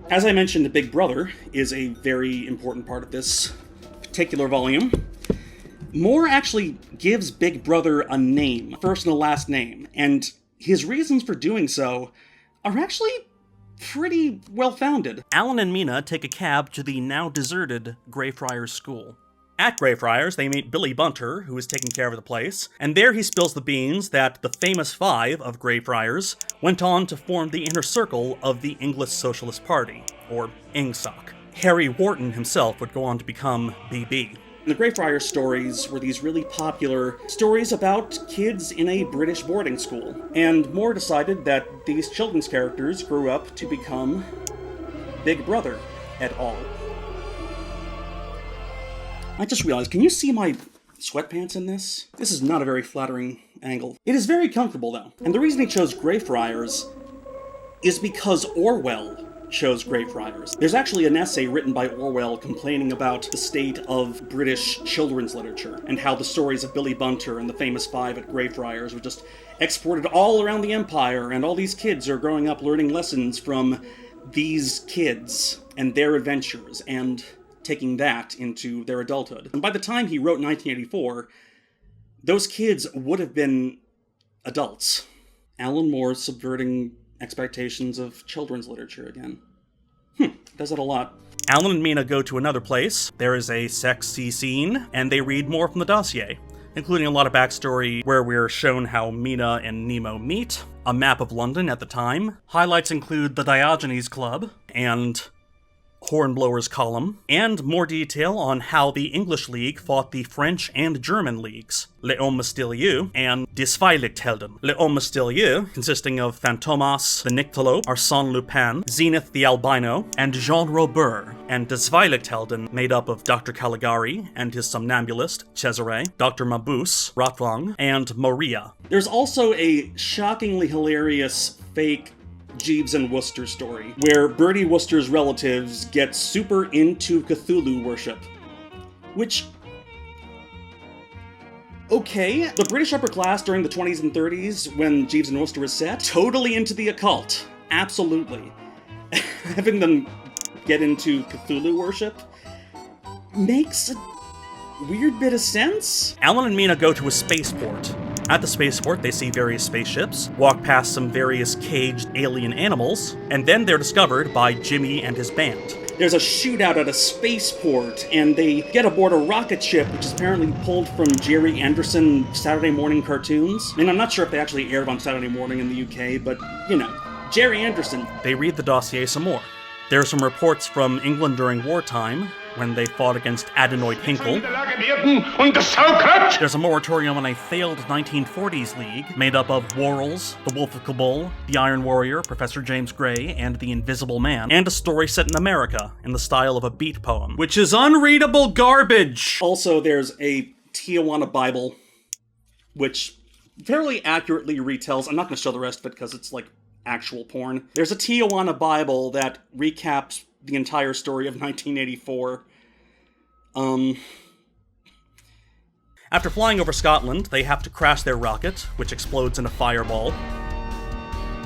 As I mentioned, Big Brother is a very important part of this particular volume. Moore actually gives Big Brother a name, first and a last name, and his reasons for doing so are actually pretty well-founded. Alan and Mina take a cab to the now-deserted Greyfriars School. At Greyfriars, they meet Billy Bunter, who is taking care of the place, and there he spills the beans that the famous five of Greyfriars went on to form the inner circle of the English Socialist Party, or INGSOC. Harry Wharton himself would go on to become BB. The Greyfriars stories were these really popular stories about kids in a British boarding school, and Moore decided that these children's characters grew up to become Big Brother et al. I just realized, can you see my sweatpants in this? This is not a very flattering angle. It is very comfortable, though. And the reason he chose Greyfriars is because Orwell chose Greyfriars. There's actually an essay written by Orwell complaining about the state of British children's literature and how the stories of Billy Bunter and the famous five at Greyfriars were just exported all around the empire, and all these kids are growing up learning lessons from these kids and their adventures and taking that into their adulthood. And by the time he wrote 1984, those kids would have been adults. Alan Moore subverting expectations of children's literature again. Does it a lot. Alan and Mina go to another place. There is a sexy scene, and they read more from the dossier, including a lot of backstory where we're shown how Mina and Nemo meet, a map of London at the time. Highlights include the Diogenes Club, and Hornblower's Column, and more detail on how the English League fought the French and German leagues, Les Hommes Mystérieux and Die Zweilichthelden. Les Hommes Mystérieux, consisting of Fantomas, the Nyctalope, Arsène Lupin, Zenith the Albino, and Jean Robert, and Die Zweilichthelden, made up of Dr. Caligari and his somnambulist, Cesare, Dr. Mabuse, Rotwang, and Maria. There's also a shockingly hilarious fake Jeeves and Wooster story, where Bertie Wooster's relatives get super into Cthulhu worship. Which, okay, the British upper class during the 20s and 30s, when Jeeves and Wooster was set, totally into the occult. Absolutely. Having them get into Cthulhu worship makes a weird bit of sense. Alan and Mina go to a spaceport. At the spaceport, they see various spaceships, walk past some various caged alien animals, and then they're discovered by Jimmy and his band. There's a shootout at a spaceport, and they get aboard a rocket ship, which is apparently pulled from Jerry Anderson Saturday morning cartoons. I mean, I'm not sure if they actually aired on Saturday morning in the UK, but, you know, Jerry Anderson. They read the dossier some more. There are some reports from England during wartime, when they fought against Adenoid Hinkle. There's a moratorium on a failed 1940s league made up of Worrells, the Wolf of Kabul, the Iron Warrior, Professor James Gray, and the Invisible Man, and a story set in America in the style of a beat poem, which is unreadable garbage! Also, there's a Tijuana Bible, which fairly accurately retells, I'm not going to show the rest of it because it's like actual porn. There's a Tijuana Bible that recaps the entire story of 1984. After flying over Scotland, they have to crash their rocket, which explodes in a fireball.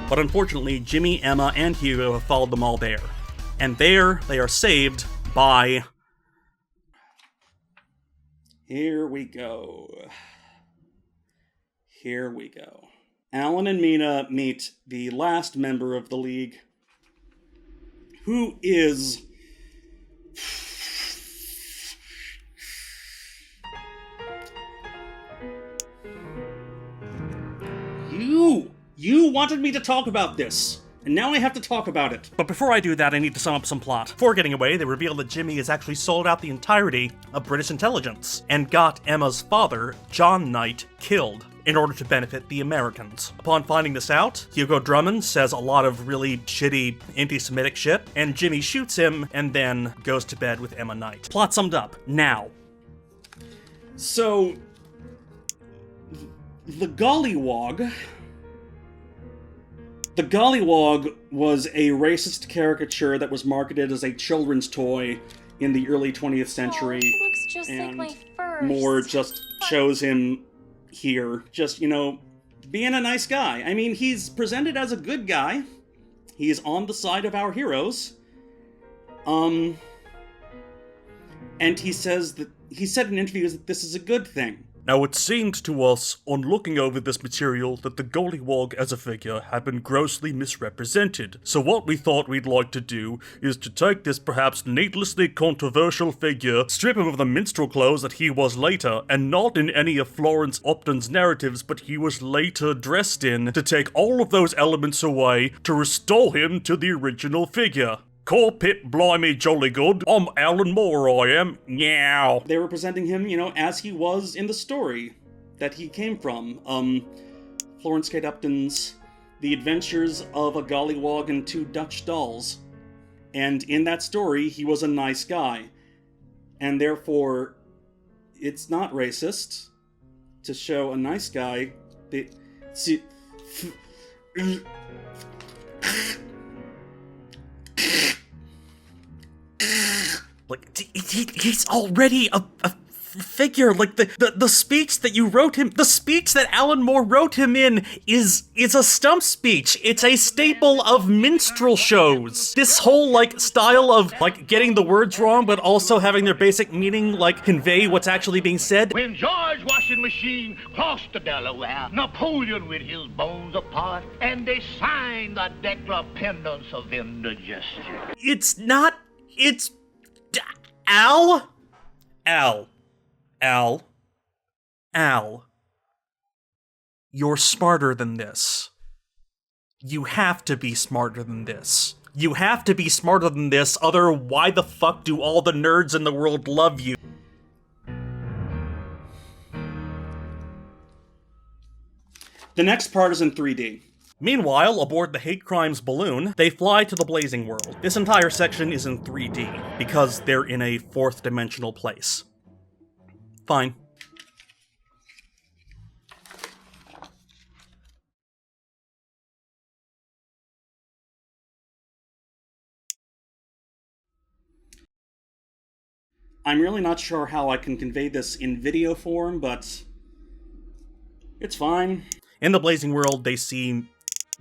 But unfortunately, Jimmy, Emma, and Hugo have followed them all there. And there, they are saved by... Here we go. Here we go. Alan and Mina meet the last member of the League, who is... You wanted me to talk about this, and now I have to talk about it. But before I do that, I need to sum up some plot. Before getting away, they reveal that Jimmy has actually sold out the entirety of British intelligence, and got Emma's father, John Knight, killed in order to benefit the Americans. Upon finding this out, Hugo Drummond says a lot of really shitty anti-Semitic shit, and Jimmy shoots him and then goes to bed with Emma Knight. Plot summed up. Now. So, the Gollywog was a racist caricature that was marketed as a children's toy in the early 20th century. He looks just and like my first. Moore just chose him here. Just, being a nice guy. I mean, he's presented as a good guy. He's on the side of our heroes. And he said in interviews that this is a good thing. Now, it seemed to us, on looking over this material, that the Gollywog as a figure had been grossly misrepresented. So what we thought we'd like to do is to take this perhaps needlessly controversial figure, strip him of the minstrel clothes that he was later, and not in any of Florence Upton's narratives, but he was later dressed in, to take all of those elements away, to restore him to the original figure. Call Pip Blimey jolly good. I'm Alan Moore, I am. Meow. They were presenting him, as he was in the story that he came from. Florence Kate Upton's The Adventures of a Gollywog and Two Dutch Dolls. And in that story, he was a nice guy. And therefore, it's not racist to show a nice guy... Like, he's already a figure. Like, the speech that you wrote him, the speech that Alan Moore wrote him in is a stump speech. It's a staple of minstrel shows. This whole, style of, getting the words wrong, but also having their basic meaning, convey what's actually being said. When George Washington Machine crossed the Delaware, Napoleon with his bones apart, and they signed the Declapendence of Indigestion. It's not... It's... Al? You're smarter than this. You have to be smarter than this. You have to be smarter than this, other why the fuck do all the nerds in the world love you? The next part is in 3D. Meanwhile, aboard the Hate Crimes balloon, they fly to the Blazing World. This entire section is in 3D, because they're in a fourth-dimensional place. Fine. I'm really not sure how I can convey this in video form, but it's fine. In the Blazing World, they see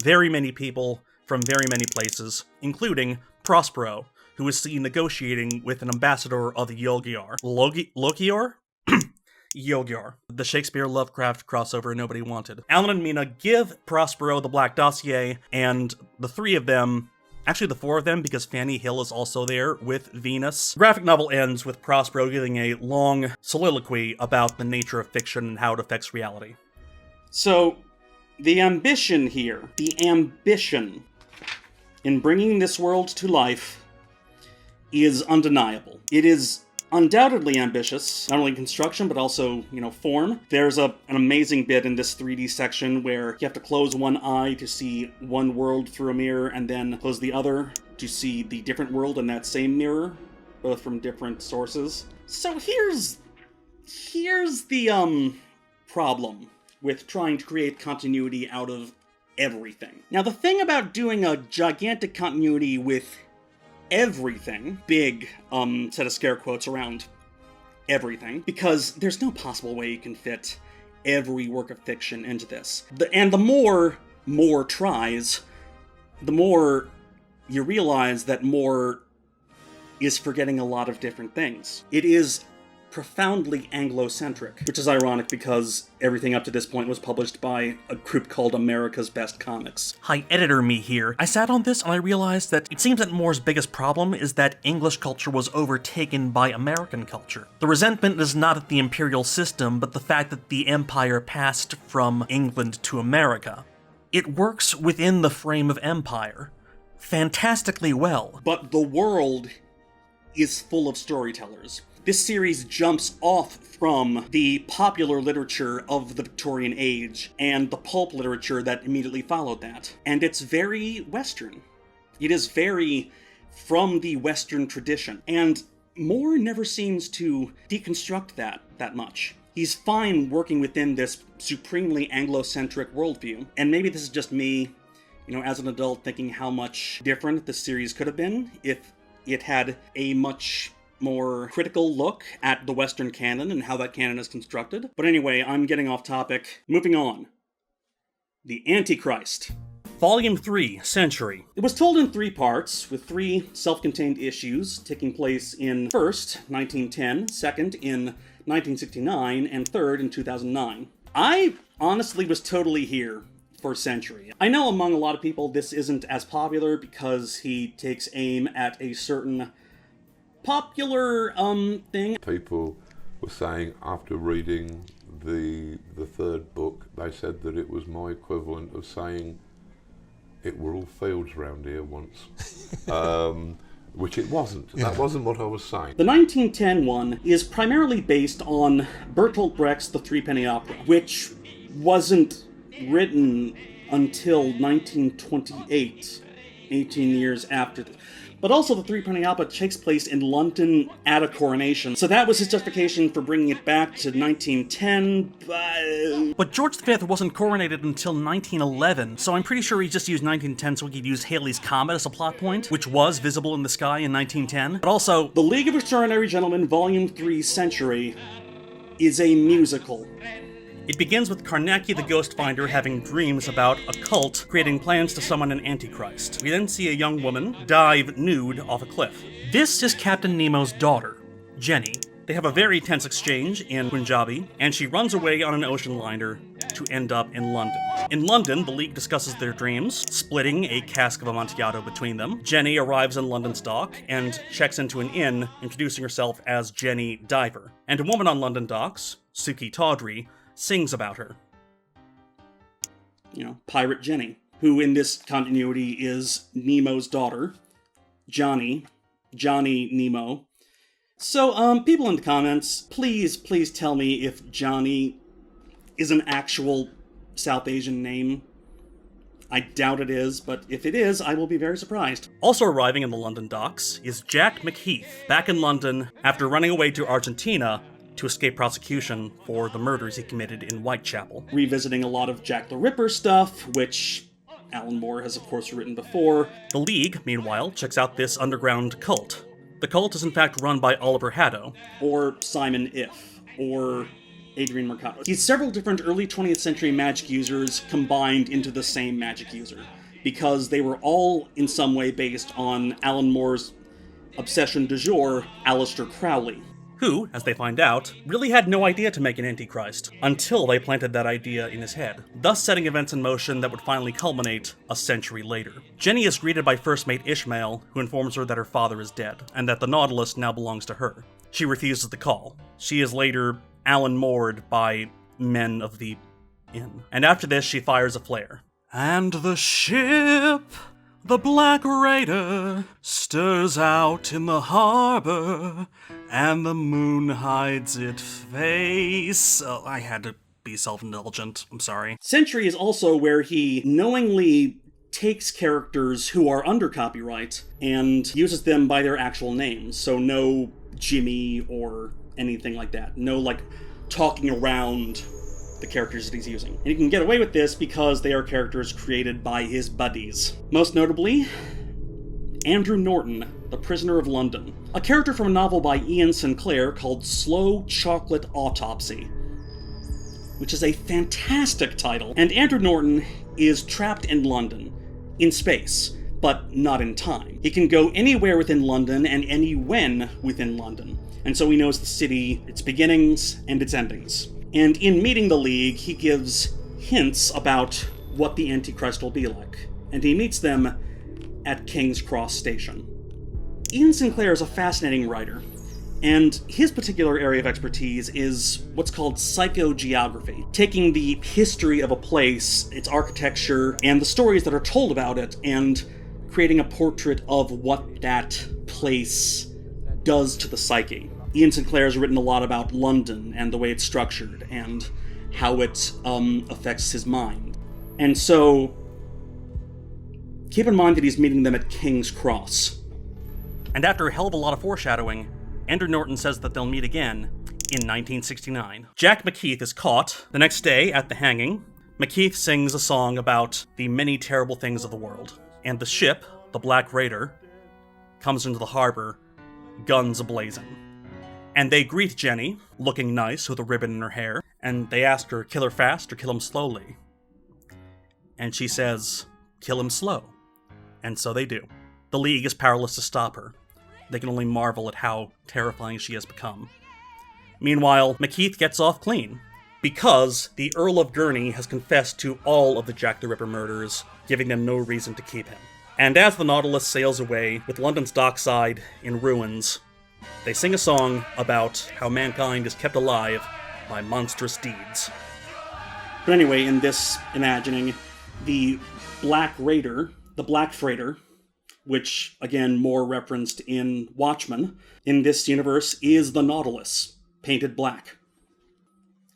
very many people from very many places, including Prospero, who is seen negotiating with an ambassador of the Yolgiar. Logiar? Yolgiar. The Shakespeare Lovecraft crossover nobody wanted. Alan and Mina give Prospero the Black Dossier, and the three of them, actually the four of them, because Fanny Hill is also there with Venus. The graphic novel ends with Prospero giving a long soliloquy about the nature of fiction and how it affects reality. So, the ambition in bringing this world to life is undeniable. It is undoubtedly ambitious, not only in construction, but also, form. There's an amazing bit in this 3D section where you have to close one eye to see one world through a mirror, and then close the other to see the different world in that same mirror, both from different sources. So here's the problem with trying to create continuity out of everything. Now, the thing about doing a gigantic continuity with everything, big set of scare quotes around everything, because there's no possible way you can fit every work of fiction into this. And the more Moore tries, the more you realize that Moore is forgetting a lot of different things. It is profoundly Anglo-centric, which is ironic because everything up to this point was published by a group called America's Best Comics. Hi, editor me here. I sat on this and I realized that it seems that Moore's biggest problem is that English culture was overtaken by American culture. The resentment is not at the imperial system, but the fact that the empire passed from England to America. It works within the frame of empire fantastically well. But the world is full of storytellers. This series jumps off from the popular literature of the Victorian age and the pulp literature that immediately followed that. And it's very Western. It is very from the Western tradition. And Moore never seems to deconstruct that much. He's fine working within this supremely Anglo-centric worldview. And maybe this is just me, as an adult thinking how much different this series could have been if it had a much more critical look at the Western canon and how that canon is constructed. But anyway, I'm getting off topic. Moving on. The Antichrist. Volume 3, Century. It was told in 3 parts, with 3 self-contained issues, taking place in first, 1910, second, in 1969, and third, in 2009. I honestly was totally here for Century. I know among a lot of people this isn't as popular because he takes aim at a certain popular thing. People were saying after reading the third book, they said that it was my equivalent of saying it were all fields round here once, which it wasn't. Yeah. That wasn't what I was saying. The 1910 one is primarily based on Bertolt Brecht's The Threepenny Opera, which wasn't written until 1928, 18 years after this. But also the Threepenny Opera takes place in London at a coronation, so that was his justification for bringing it back to 1910, But George V wasn't coronated until 1911, so I'm pretty sure he just used 1910 so he could use Halley's Comet as a plot point, which was visible in the sky in 1910. But also, The League of Extraordinary Gentlemen, Volume 3, Century, is a musical. it begins with Carnacki the Ghost Finder having dreams about a cult creating plans to summon an Antichrist. We then see a young woman dive nude off a cliff. This is Captain Nemo's daughter, Jenny. They have a very tense exchange in Punjabi, and she runs away on an ocean liner to end up in London. In London, the League discusses their dreams, splitting a cask of Amontillado between them. Jenny arrives in London's dock and checks into an inn, introducing herself as Jenny Diver. And a woman on London docks, Suki Tawdry, sings about her. Pirate Jenny, who in this continuity is Nemo's daughter, Johnny Nemo. So, people in the comments, please tell me if Johnny is an actual South Asian name. I doubt it is, but if it is, I will be very surprised. Also arriving in the London docks is Jack McHeath, back in London after running away to Argentina to escape prosecution for the murders he committed in Whitechapel. Revisiting a lot of Jack the Ripper stuff, which Alan Moore has of course written before. The League, meanwhile, checks out this underground cult. The cult is in fact run by Oliver Haddo. Or Simon If, or Adrian Mercado. He's several different early 20th century magic users combined into the same magic user, because they were all in some way based on Alan Moore's obsession du jour, Aleister Crowley. Who, as they find out, really had no idea to make an Antichrist, until they planted that idea in his head, thus setting events in motion that would finally culminate a century later. Jenny is greeted by First Mate Ishmael, who informs her that her father is dead, and that the Nautilus now belongs to her. She refuses the call. She is later Alan Moored by men of the inn. And after this, she fires a flare. And the ship The Black Raider stirs out in the harbor, and the moon hides its face. Oh, I had to be self-indulgent. I'm sorry. Century is also where he knowingly takes characters who are under copyright and uses them by their actual names. So no Jimmy or anything like that. No, like, talking around the characters that he's using. And he can get away with this because they are characters created by his buddies. Most notably, Andrew Norton, the Prisoner of London, a character from a novel by Ian Sinclair called Slow Chocolate Autopsy, which is a fantastic title. And Andrew Norton is trapped in London, in space, but not in time. He can go anywhere within London and any when within London. And so he knows the city, its beginnings and its endings. And in meeting the League, he gives hints about what the Antichrist will be like. And he meets them at King's Cross Station. Ian Sinclair is a fascinating writer, and his particular area of expertise is what's called psychogeography, taking the history of a place, its architecture, and the stories that are told about it, and creating a portrait of what that place does to the psyche. Ian Sinclair has written a lot about London and the way it's structured, and how it affects his mind. And so, keep in mind that he's meeting them at King's Cross. And after a hell of a lot of foreshadowing, Andrew Norton says that they'll meet again in 1969. Jack McKeith is caught. The next day, at the hanging, McKeith sings a song about the many terrible things of the world. And the ship, the Black Raider, comes into the harbor, guns ablazing. And they greet Jenny, looking nice with a ribbon in her hair, and they ask her, kill her fast or kill him slowly? And she says, kill him slow. And so they do. The League is powerless to stop her. They can only marvel at how terrifying she has become. Meanwhile, McKeith gets off clean, because the Earl of Gurney has confessed to all of the Jack the Ripper murders, giving them no reason to keep him. And as the Nautilus sails away, with London's dockside in ruins, they sing a song about how mankind is kept alive by monstrous deeds. But anyway, in this imagining, the Black Raider, the Black Freighter, which, again, more referenced in Watchmen, in this universe is the Nautilus, painted black.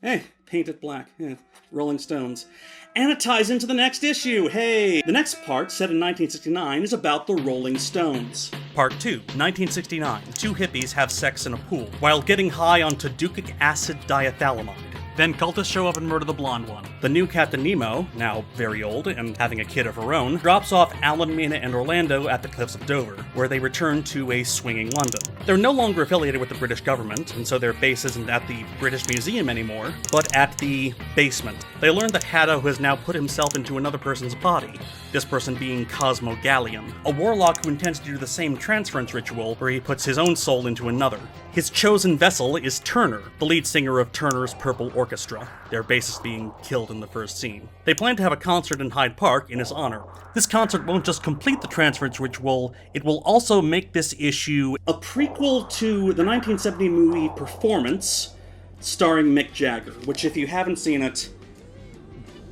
Hey, painted black. Yeah, Rolling Stones. And it ties into the next issue, hey! The next part, set in 1969, is about the Rolling Stones. Part 2, 1969. Two hippies have sex in a pool, while getting high on tadoukic acid diethylamide. Then cultists show up and murder the blonde one. The new Captain Nemo, now very old and having a kid of her own, drops off Alan, Mina, and Orlando at the cliffs of Dover, where they return to a swinging London. They're no longer affiliated with the British government, and so their base isn't at the British Museum anymore, but at the basement. They learn that Haddo has now put himself into another person's body, this person being Cosmo Gallium, a warlock who intends to do the same transference ritual where he puts his own soul into another. His chosen vessel is Turner, the lead singer of Turner's Purple Orchestra, their bassist being killed in the first scene. They plan to have a concert in Hyde Park in his honor. This concert won't just complete the transference ritual, it will also make this issue a prequel to the 1970 movie Performance, starring Mick Jagger, which if you haven't seen it,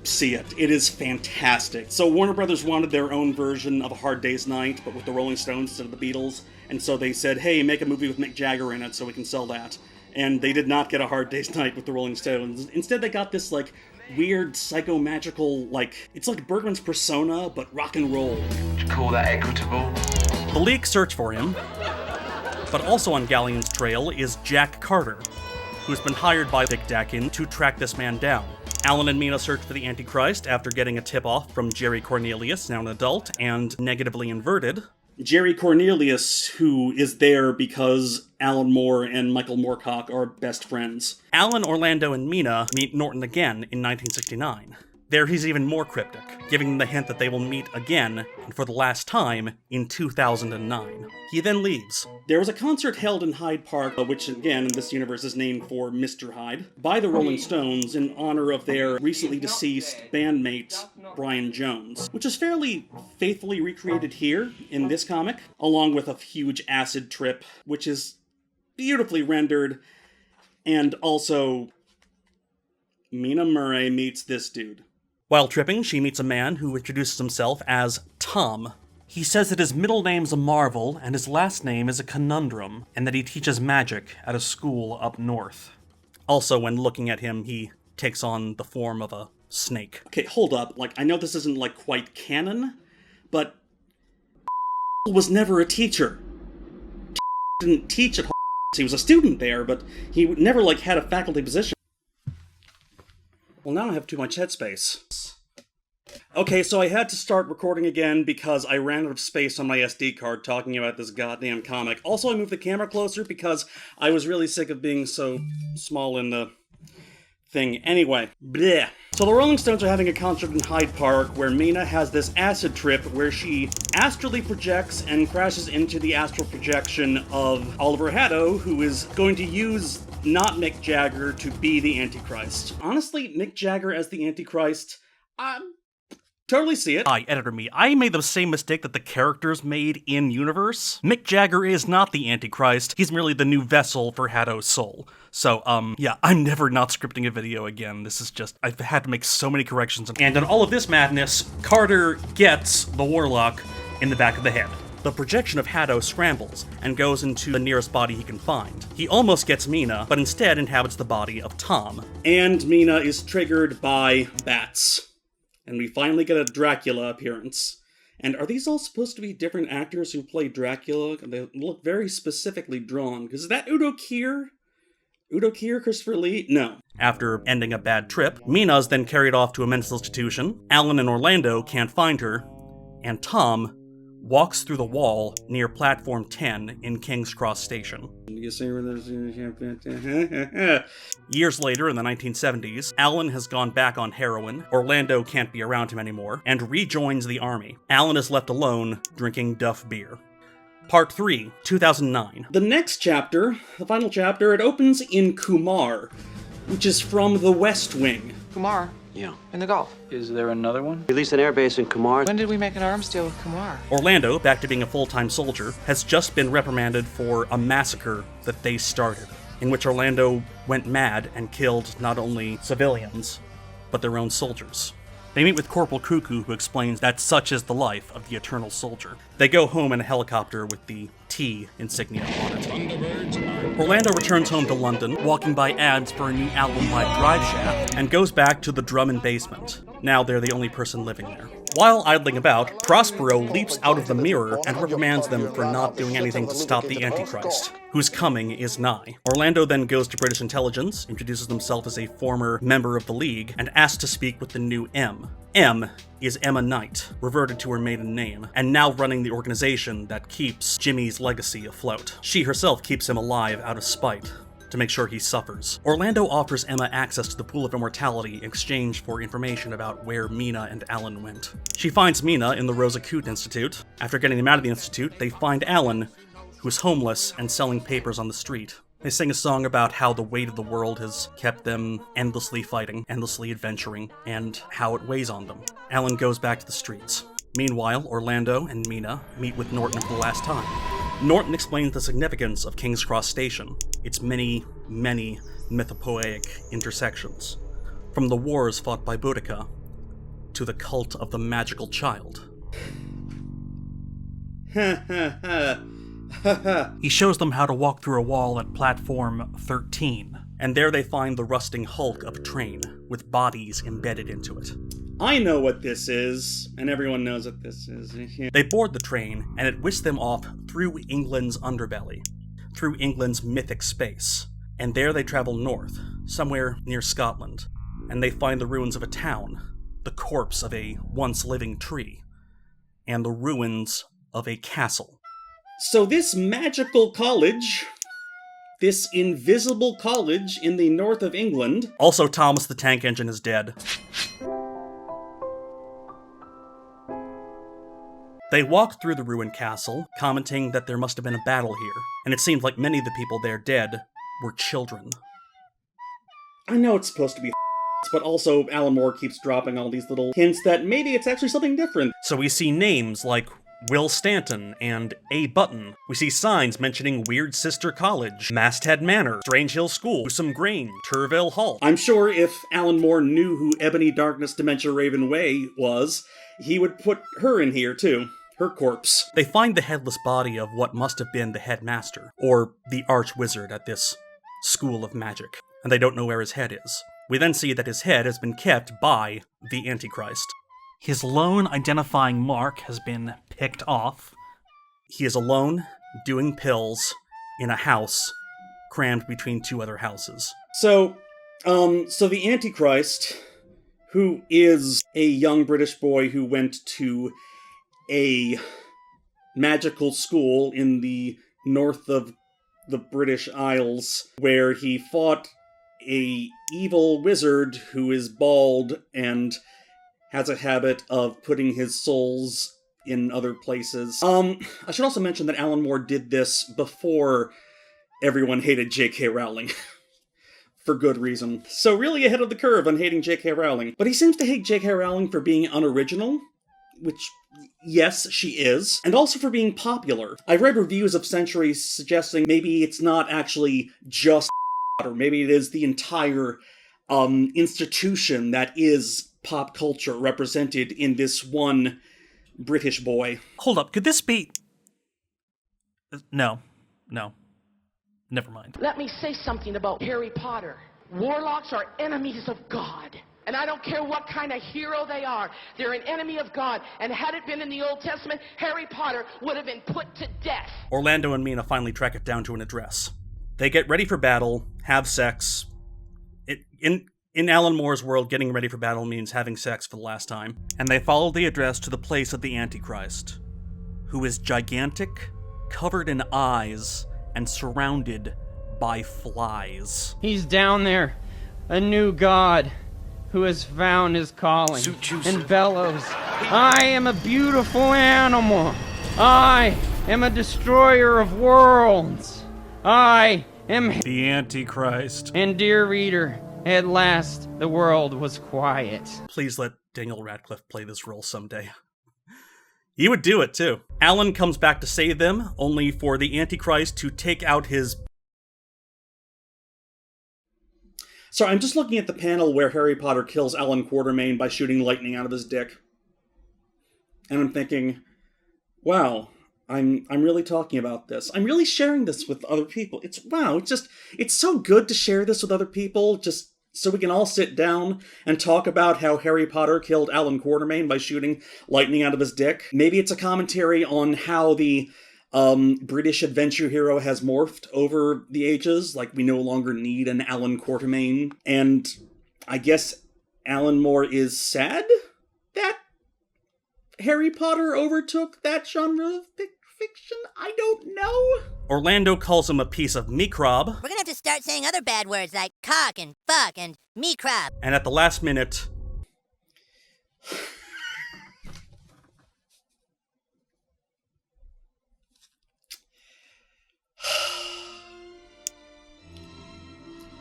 see it. It is fantastic. So Warner Brothers wanted their own version of A Hard Day's Night, but with the Rolling Stones instead of the Beatles, and so they said, hey, make a movie with Mick Jagger in it so we can sell that. And they did not get A Hard Day's Night with the Rolling Stones. Instead, they got this, like, weird, psycho-magical, like, it's like Bergman's Persona, but rock and roll. To call that equitable? The League search for him, but also on Galleon's trail is Jack Carter, who's been hired by Dick Dakin to track this man down. Alan and Mina search for the Antichrist after getting a tip-off from Jerry Cornelius, now an adult, and negatively inverted. Jerry Cornelius, who is there because Alan Moore and Michael Moorcock are best friends. Alan, Orlando, and Mina meet Norton again in 1969. There he's even more cryptic, giving them the hint that they will meet again, and for the last time, in 2009. He then leaves. There was a concert held in Hyde Park, which again in this universe is named for Mr. Hyde, by the Rolling Stones in honor of their recently deceased bandmate, Brian Jones, which is fairly faithfully recreated here in this comic, along with a huge acid trip, which is beautifully rendered, and also Mina Murray meets this dude. While tripping, she meets a man who introduces himself as Tom, He says that his middle name's a marvel and his last name is a conundrum, and that he teaches magic at a school up north. Also, when looking at him, he takes on the form of a snake. Okay, hold up. Like, I know this isn't, like, quite canon, but was never a teacher. Didn't teach at he was a student there, but he never, like, had a faculty position. Well, now I have too much headspace. Okay, so I had to start recording again because I ran out of space on my SD card talking about this goddamn comic. Also, I moved the camera closer because I was really sick of being so small in the thing. Anyway, bleh. So the Rolling Stones are having a concert in Hyde Park where Mina has this acid trip where she astrally projects and crashes into the astral projection of Oliver Haddo, who is going to use not Mick Jagger to be the Antichrist. Honestly, Mick Jagger as the Antichrist, totally see it. Editor me, I made the same mistake that the characters made in universe. Mick Jagger is not the Antichrist, he's merely the new vessel for Haddo's soul. So, yeah, I'm never not scripting a video again. This is just, I've had to make so many corrections. And in all of this madness, Carter gets the Warlock in the back of the head. The projection of Haddo scrambles and goes into the nearest body he can find. He almost gets Mina, but instead inhabits the body of Tom. And Mina is triggered by bats. And we finally get a Dracula appearance. And are these all supposed to be different actors who play Dracula? They look very specifically drawn. Because is that Udo Kier? Udo Kier, Christopher Lee? No. After ending a bad trip, Mina's then carried off to a mental institution. Alan and Orlando can't find her. And Tom walks through the wall near Platform 10 in King's Cross Station. Years later, in the 1970s, Alan has gone back on heroin, Orlando can't be around him anymore, and rejoins the army. Alan is left alone, drinking Duff beer. Part 3, 2009. The next chapter, the final chapter, it opens in Kumar, which is from The West Wing. Kumar? Yeah. In the Gulf. Is there another one? We leased an airbase in Kumar. When did we make an arms deal with Kumar? Orlando, back to being a full-time soldier, has just been reprimanded for a massacre that they started, in which Orlando went mad and killed not only civilians, but their own soldiers. They meet with Corporal Cuckoo, who explains that such is the life of the eternal soldier. They go home in a helicopter with the T insignia on it. Orlando returns home to London, walking by ads for a new album-wide drive shaft, and goes back to the drum and basement. Now they're the only person living there. While idling about, Prospero leaps out of the mirror and reprimands them for not doing anything to stop the Antichrist, whose coming is nigh. Orlando then goes to British intelligence, introduces himself as a former member of the League, and asks to speak with the new M. M is Emma Knight, reverted to her maiden name, and now running the organization that keeps Jimmy's legacy afloat. She herself keeps him alive out of spite, to make sure he suffers. Orlando offers Emma access to the Pool of Immortality in exchange for information about where Mina and Alan went. She finds Mina in the Rosicrucian Institute. After getting them out of the Institute, they find Alan, who's homeless and selling papers on the street. They sing a song about how the weight of the world has kept them endlessly fighting, endlessly adventuring, and how it weighs on them. Alan goes back to the streets. Meanwhile, Orlando and Mina meet with Norton for the last time. Norton explains the significance of King's Cross Station, its many, many mythopoeic intersections. From the wars fought by Boudica, to the cult of the magical child. He shows them how to walk through a wall at platform 13, and there they find the rusting hulk of a train, with bodies embedded into it. I know what this is, and everyone knows what this is. They board the train, and it whisks them off through England's underbelly, through England's mythic space, and there they travel north, somewhere near Scotland, and they find the ruins of a town, the corpse of a once living tree, and the ruins of a castle. So this magical college, this invisible college in the north of England... Also, Thomas the Tank Engine is dead. They walk through the ruined castle, commenting that there must have been a battle here, and it seems like many of the people there dead were children. I know it's supposed to be but also Alan Moore keeps dropping all these little hints that maybe it's actually something different. So we see names like Will Stanton and A. Button. We see signs mentioning Weird Sister College, Masthead Manor, Strange Hill School, Newsome Grange, Turville Hall. I'm sure if Alan Moore knew who Ebony Darkness Dementia Raven Way was, he would put her in here too. her corpse. They find the headless body of what must have been the headmaster, or the arch-wizard at this school of magic, and they don't know where his head is. We then see that his head has been kept by the Antichrist. His lone identifying mark has been picked off. He is alone, doing pills, in a house, crammed between two other houses. So the Antichrist, who is a young British boy who went to a magical school in the north of the British Isles, where he fought a evil wizard who is bald and has a habit of putting his souls in other places. I should also mention that Alan Moore did this before everyone hated J.K. Rowling. For good reason. So really ahead of the curve on hating J.K. Rowling. But he seems to hate J.K. Rowling for being unoriginal, which, yes, she is, and also for being popular. I've read reviews of Century suggesting maybe it's not actually just or maybe it is the entire institution that is pop culture represented in this one British boy. Hold up, could this be... No. Never mind. Let me say something about Harry Potter. Warlocks are enemies of God. And I don't care what kind of hero they are. They're an enemy of God. And had it been in the Old Testament, Harry Potter would have been put to death. Orlando and Mina finally track it down to an address. They get ready for battle, have sex. In Alan Moore's world, getting ready for battle means having sex for the last time. And they follow the address to the place of the Antichrist, who is gigantic, covered in eyes, and surrounded by flies. He's down there, a new god who has found his calling and bellows, I am a beautiful animal. I am a destroyer of worlds. I am the Antichrist. And dear reader, at last the world was quiet. Please let Daniel Radcliffe play this role someday. He would do it, too. Alan comes back to save them, only for the Antichrist to take out his... Sorry, I'm just looking at the panel where Harry Potter kills Alan Quatermain by shooting lightning out of his dick. And I'm thinking, wow, I'm really talking about this. I'm really sharing this with other people. It's so good to share this with other people, just so we can all sit down and talk about how Harry Potter killed Alan Quatermain by shooting lightning out of his dick. Maybe it's a commentary on how the British adventure hero has morphed over the ages, like we no longer need an Alan Quatermain. And I guess Alan Moore is sad that Harry Potter overtook that genre of fiction? I don't know. Orlando calls him a piece of microb. We're gonna have to start saying other bad words like cock and fuck and microb. And at the last minute...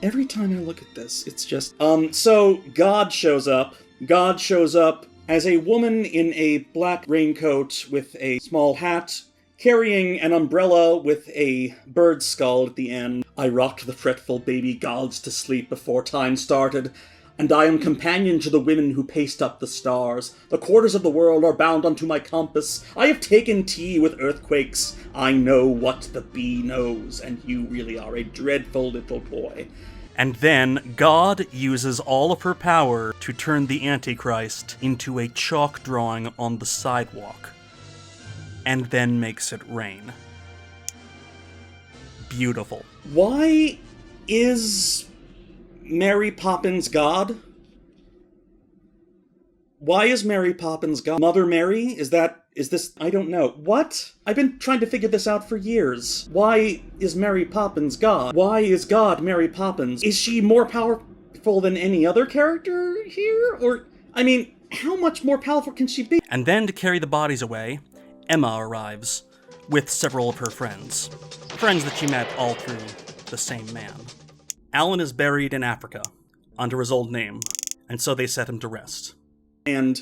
Every time I look at this, it's just... So, God shows up. God shows up as a woman in a black raincoat with a small hat, carrying an umbrella with a bird skull at the end. I rocked the fretful baby gods to sleep before time started, and I am companion to the women who paced up the stars. The quarters of the world are bound unto my compass. I have taken tea with earthquakes. I know what the bee knows, and you really are a dreadful little boy. And then, God uses all of her power to turn the Antichrist into a chalk drawing on the sidewalk. And then makes it rain. Beautiful. Why is Mary Poppins God? Why is Mary Poppins God? Mother Mary? Is this... I don't know. What? I've been trying to figure this out for years. Why is Mary Poppins God? Why is God Mary Poppins? Is she more powerful than any other character here? Or, I mean, how much more powerful can she be? And then to carry the bodies away, Emma arrives, with several of her friends. Friends that she met all through the same man. Alan is buried in Africa, under his old name, and so they set him to rest. And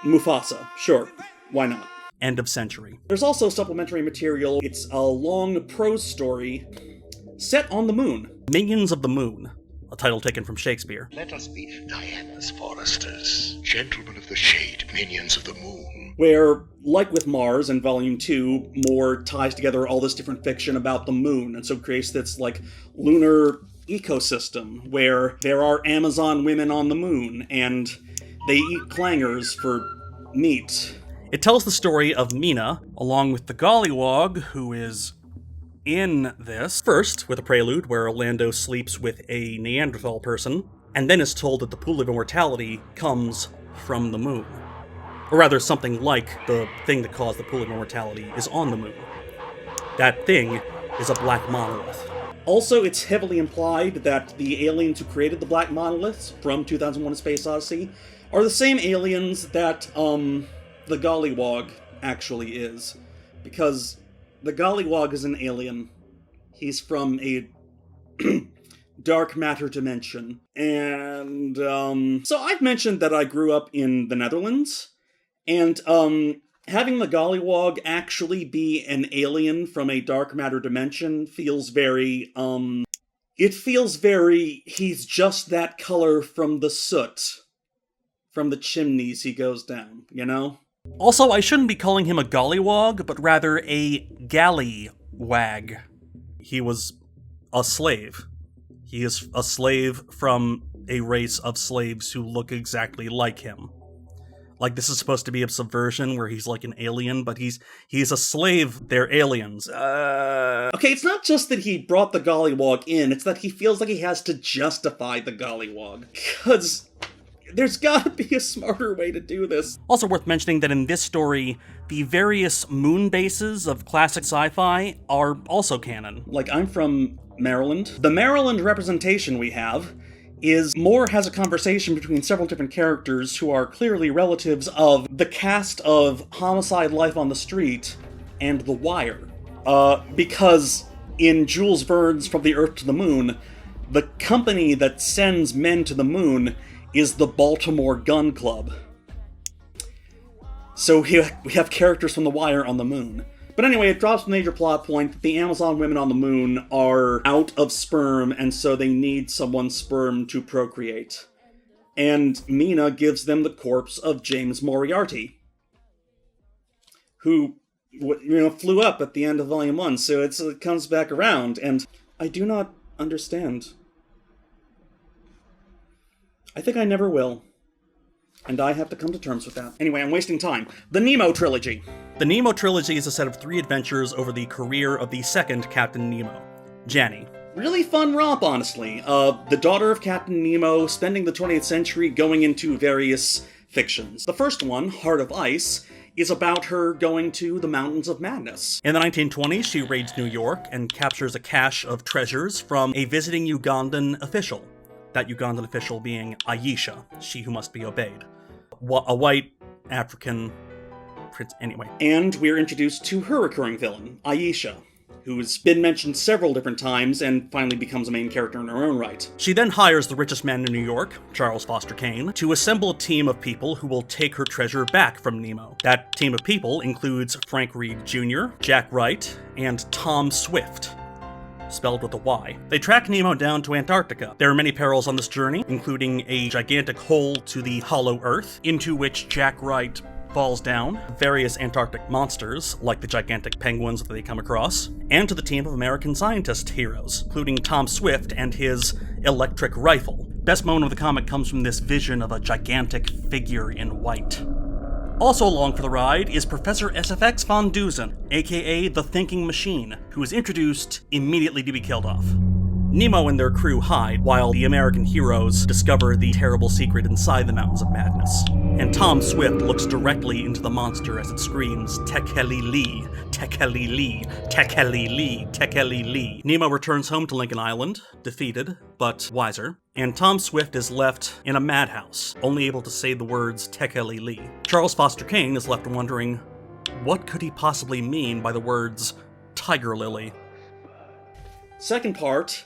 Mufasa, sure, why not? End of century. There's also supplementary material. It's a long prose story set on the moon. Minions of the Moon. a title taken from Shakespeare. Let us be Diana's foresters, gentlemen of the shade, minions of the moon. Where, like with Mars in Volume 2, Moore ties together all this different fiction about the moon, and so creates this, like, lunar ecosystem where there are Amazon women on the moon, and they eat clangers for meat. It tells the story of Mina, along with the Gollywog, who is in this. First, with a prelude where Orlando sleeps with a Neanderthal person, and then is told that the pool of immortality comes from the moon. Or rather, something like the thing that caused the pool of immortality is on the moon. That thing is a black monolith. Also, it's heavily implied that the aliens who created the black monoliths from 2001: A Space Odyssey are the same aliens that, the Gollywog actually is. Because the Gollywog is an alien. He's from a dark matter dimension. And, so I've mentioned that I grew up in the Netherlands, and, having the Gollywog actually be an alien from a dark matter dimension feels very, it feels very, he's just that color from the soot. From the chimneys he goes down, you know? Also, I shouldn't be calling him a Gollywog, but rather a Gallywag. He was a slave. He is a slave from a race of slaves who look exactly like him. Like, this is supposed to be a subversion where he's like an alien, but he's a slave. They're aliens. Okay, it's not just that he brought the Gollywog in, it's that he feels like he has to justify the Gollywog. Because there's gotta be a smarter way to do this. Also worth mentioning that in this story, the various moon bases of classic sci-fi are also canon. Like, I'm from Maryland. The Maryland representation we have is Moore has a conversation between several different characters who are clearly relatives of the cast of Homicide: Life on the Street and The Wire. Because in Jules Verne's From the Earth to the Moon, the company that sends men to the moon is the Baltimore Gun Club. So we have characters from The Wire on the moon. But anyway, it drops a major plot point that the Amazon women on the moon are out of sperm, and so they need someone's sperm to procreate. And Mina gives them the corpse of James Moriarty, who, flew up at the end of Volume 1, so it comes back around, and I do not understand. I think I never will. And I have to come to terms with that. Anyway, I'm wasting time. The Nemo Trilogy. The Nemo Trilogy is a set of 3 adventures over the career of the second Captain Nemo, Janny. Really fun romp, honestly. The daughter of Captain Nemo spending the 20th century going into various fictions. The first one, Heart of Ice, is about her going to the Mountains of Madness. In the 1920s, she raids New York and captures a cache of treasures from a visiting Ugandan official. That Ugandan official being Aisha, she who must be obeyed. A white African prince, anyway. And we're introduced to her recurring villain, Aisha, who's been mentioned several different times and finally becomes a main character in her own right. She then hires the richest man in New York, Charles Foster Kane, to assemble a team of people who will take her treasure back from Nemo. That team of people includes Frank Reed Jr., Jack Wright, and Tom Swift, spelled with a Y. They track Nemo down to Antarctica. There are many perils on this journey, including a gigantic hole to the hollow Earth, into which Jack Wright falls down, various Antarctic monsters, like the gigantic penguins that they come across, and to the team of American scientist heroes, including Tom Swift and his electric rifle. Best moment of the comic comes from this vision of a gigantic figure in white. Also along for the ride is Professor SFX von Dusen, aka the Thinking Machine, who is introduced immediately to be killed off. Nemo and their crew hide, while the American heroes discover the terrible secret inside the Mountains of Madness. And Tom Swift looks directly into the monster as it screams, Tekeli Lee, Tekeli Lee, Tekeli Lee, Tekeli Lee. Nemo returns home to Lincoln Island, defeated, but wiser, and Tom Swift is left in a madhouse, only able to say the words Tekeli Lee. Charles Foster Kane is left wondering, what could he possibly mean by the words Tiger Lily? Second part,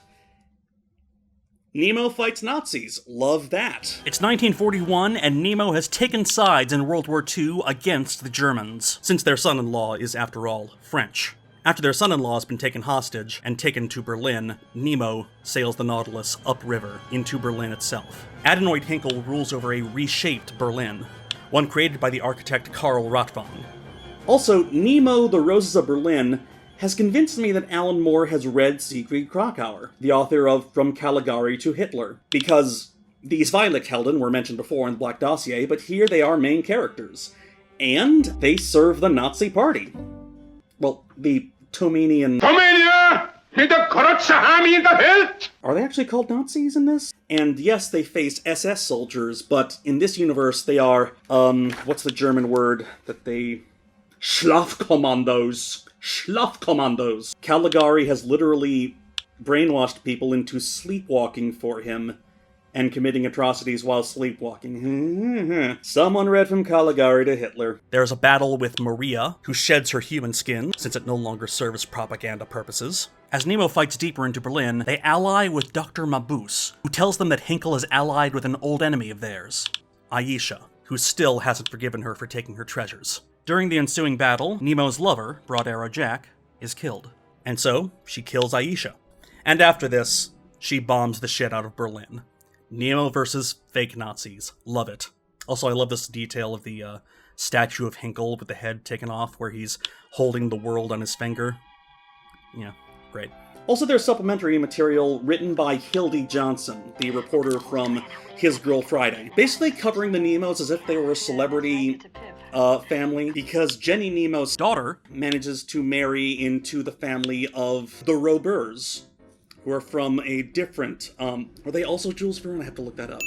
Nemo fights Nazis. Love that. It's 1941, and Nemo has taken sides in World War II against the Germans, since their son-in-law is, after all, French. After their son-in-law has been taken hostage and taken to Berlin, Nemo sails the Nautilus upriver into Berlin itself. Adenoid Hinkle rules over a reshaped Berlin, one created by the architect Karl Rottwang. Also, Nemo, The Roses of Berlin has convinced me that Alan Moore has read Siegfried Kracauer, the author of From Caligari to Hitler, because these Zweilichthelden were mentioned before in the Black Dossier, but here they are main characters. And they serve the Nazi party. Well, the Tomanian... Are they actually called Nazis in this? And yes, they face SS soldiers, but in this universe they are, what's the German word that they... Schlafkommandos. Schlafkommandos. Caligari has literally brainwashed people into sleepwalking for him and committing atrocities while sleepwalking. Someone read From Caligari to Hitler. There's a battle with Maria, who sheds her human skin, since it no longer serves propaganda purposes. As Nemo fights deeper into Berlin, they ally with Dr. Mabuse, who tells them that Hinkle is allied with an old enemy of theirs, Aisha, who still hasn't forgiven her for taking her treasures. During the ensuing battle, Nemo's lover, Broad Arrow Jack, is killed. And so, she kills Aisha. And after this, she bombs the shit out of Berlin. Nemo versus fake Nazis. Love it. Also, I love this detail of the statue of Hinkle with the head taken off, where he's holding the world on his finger. Yeah, great. Also, there's supplementary material written by Hildy Johnson, the reporter from His Girl Friday, basically covering the Nemos as if they were a celebrity family, because Jenny Nemo's daughter manages to marry into the family of the Robers, who are from a different, are they also Jules Verne? I have to look that up.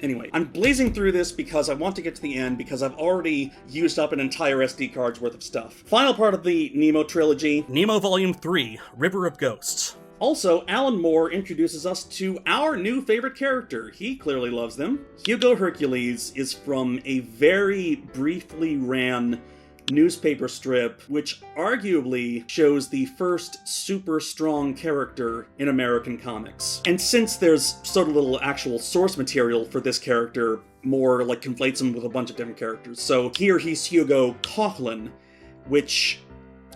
Anyway, I'm blazing through this because I want to get to the end, because I've already used up an entire SD card's worth of stuff. Final part of the Nemo trilogy, Nemo Volume 3, River of Ghosts. Also, Alan Moore introduces us to our new favorite character. He clearly loves them. Hugo Hercules is from a very briefly ran newspaper strip, which arguably shows the first super strong character in American comics. And since there's so little actual source material for this character, Moore conflates him with a bunch of different characters. So here he's Hugo Coughlin, which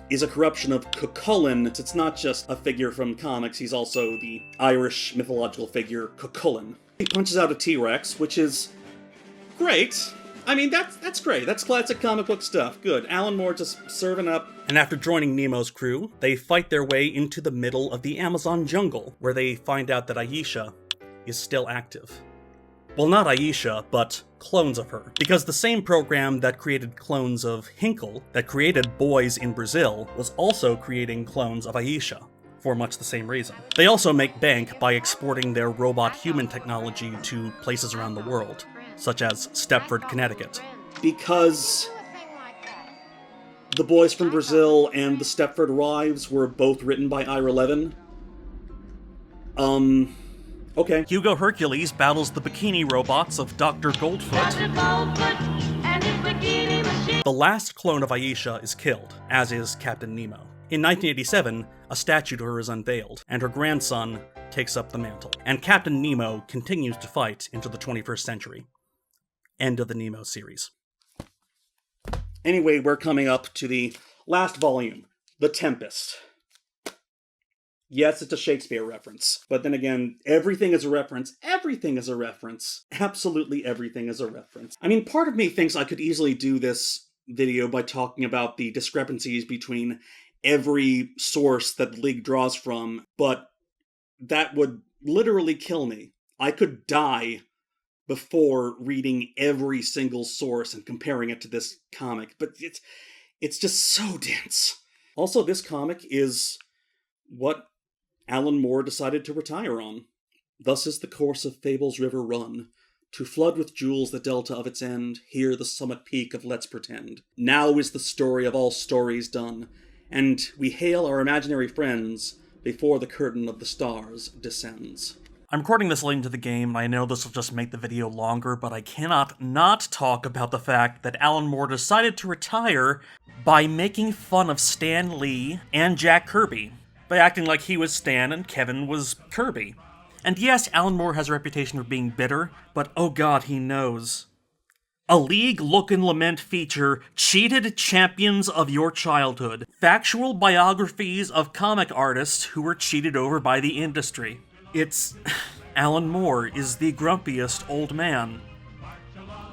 is a corruption of Cuchulainn. It's not just a figure from comics, he's also the Irish mythological figure Cuchulainn. He punches out a T-Rex, which is great. I mean, that's great. That's classic comic book stuff. Good. Alan Moore just serving up. And after joining Nemo's crew, they fight their way into the middle of the Amazon jungle, where they find out that Aisha is still active. Well, not Aisha, but clones of her. Because the same program that created clones of Hinkle, that created boys in Brazil, was also creating clones of Aisha, for much the same reason. They also make bank by exporting their robot-human technology to places around the world, such as Stepford, Connecticut. Because the boys from Brazil and the Stepford Wives were both written by Ira Levin. Okay. Hugo Hercules battles the bikini robots of Dr. Goldfoot. The last clone of Aisha is killed, as is Captain Nemo. In 1987, a statue to her is unveiled, and her grandson takes up the mantle. And Captain Nemo continues to fight into the 21st century. End of the Nemo series. Anyway, we're coming up to the last volume, The Tempest. Yes, it's a Shakespeare reference, but then again, everything is a reference. Everything is a reference. Absolutely everything is a reference. I mean, part of me thinks I could easily do this video by talking about the discrepancies between every source that the League draws from, but that would literally kill me. I could die before reading every single source and comparing it to this comic, but it's just so dense. Also, this comic is what Alan Moore decided to retire on. Thus is the course of Fable's river run, to flood with jewels the delta of its end, here the summit peak of Let's Pretend. Now is the story of all stories done, and we hail our imaginary friends before the curtain of the stars descends. I'm recording this late into the game, and I know this will just make the video longer, but I cannot not talk about the fact that Alan Moore decided to retire by making fun of Stan Lee and Jack Kirby, by acting like he was Stan and Kevin was Kirby. And yes, Alan Moore has a reputation for being bitter, but oh god, he knows. A League Look and Lament feature cheated champions of your childhood, factual biographies of comic artists who were cheated over by the industry. It's... Alan Moore is the grumpiest old man.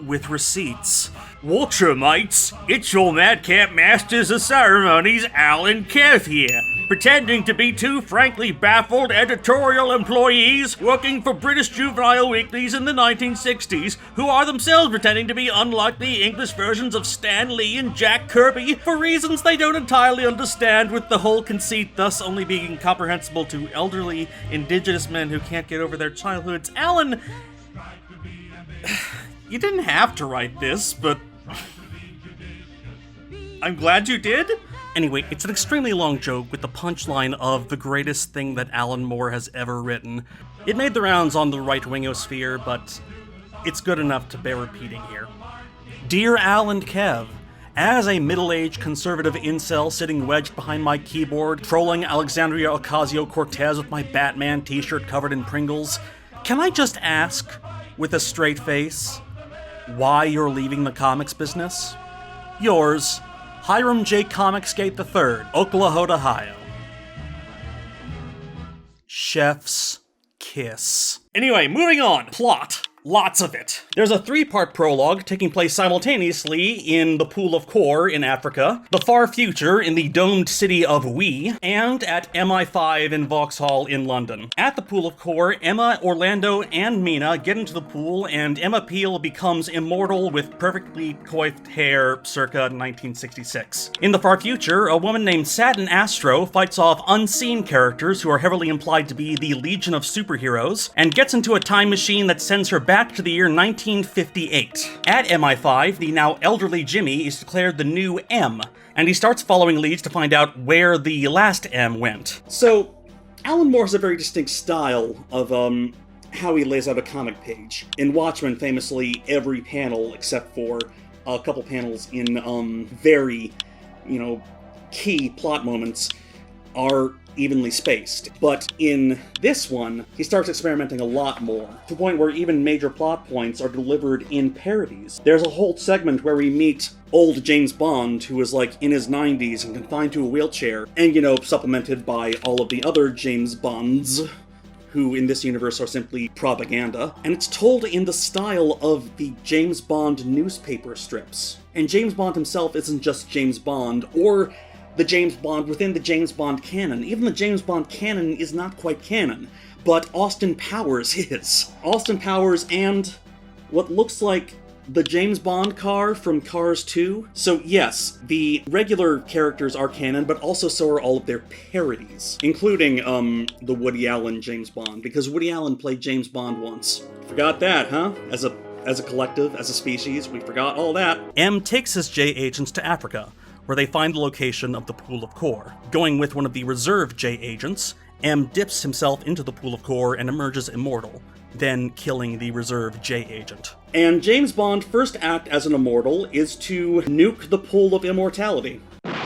With receipts. Watcher, mates! It's your Madcap Masters of Ceremonies, Alan Kev here, pretending to be two frankly baffled editorial employees working for British juvenile weeklies in the 1960s, who are themselves pretending to be unlikely English versions of Stan Lee and Jack Kirby for reasons they don't entirely understand, with the whole conceit thus only being comprehensible to elderly indigenous men who can't get over their childhoods. Alan... You didn't have to write this, but... I'm glad you did? Anyway, it's an extremely long joke with the punchline of the greatest thing that Alan Moore has ever written. It made the rounds on the right-wingosphere, but it's good enough to bear repeating here. Dear Al and Kev, as a middle-aged conservative incel sitting wedged behind my keyboard, trolling Alexandria Ocasio-Cortez with my Batman t-shirt covered in Pringles, can I just ask, with a straight face, why you're leaving the comics business? Yours, Hiram J. Comicsgate III, Oklahoma, Ohio. Chef's kiss. Anyway, moving on. Plot. Lots of it. There's a 3-part prologue taking place simultaneously in the Pool of Kor in Africa, the far future in the domed city of Wee, and at MI5 in Vauxhall in London. At the Pool of Kor, Emma, Orlando, and Mina get into the pool, and Emma Peel becomes immortal with perfectly coiffed hair circa 1966. In the far future, a woman named Satin Astro fights off unseen characters who are heavily implied to be the Legion of Superheroes, and gets into a time machine that sends her back to the year 1958. At MI5, the now elderly Jimmy is declared the new M, and he starts following leads to find out where the last M went. So, Alan Moore has a very distinct style of, how he lays out a comic page. In Watchmen, famously, every panel, except for a couple panels in, very, key plot moments, are evenly spaced. But in this one, he starts experimenting a lot more, to the point where even major plot points are delivered in parodies. There's a whole segment where we meet old James Bond, who is like in his 90s and confined to a wheelchair, and supplemented by all of the other James Bonds, who in this universe are simply propaganda, and it's told in the style of the James Bond newspaper strips. And James Bond himself isn't just James Bond, or the James Bond within the James Bond canon. Even the James Bond canon is not quite canon, but Austin Powers is. Austin Powers and what looks like the James Bond car from Cars 2. So yes, the regular characters are canon, but also so are all of their parodies, including the Woody Allen James Bond, because Woody Allen played James Bond once. Forgot that, huh? As a collective, as a species, we forgot all that. M takes his J agents to Africa, where they find the location of the Pool of Kor. Going with one of the reserve J agents, M dips himself into the Pool of Kor and emerges immortal, then killing the reserve J agent. And James Bond's first act as an immortal is to nuke the Pool of Immortality. 7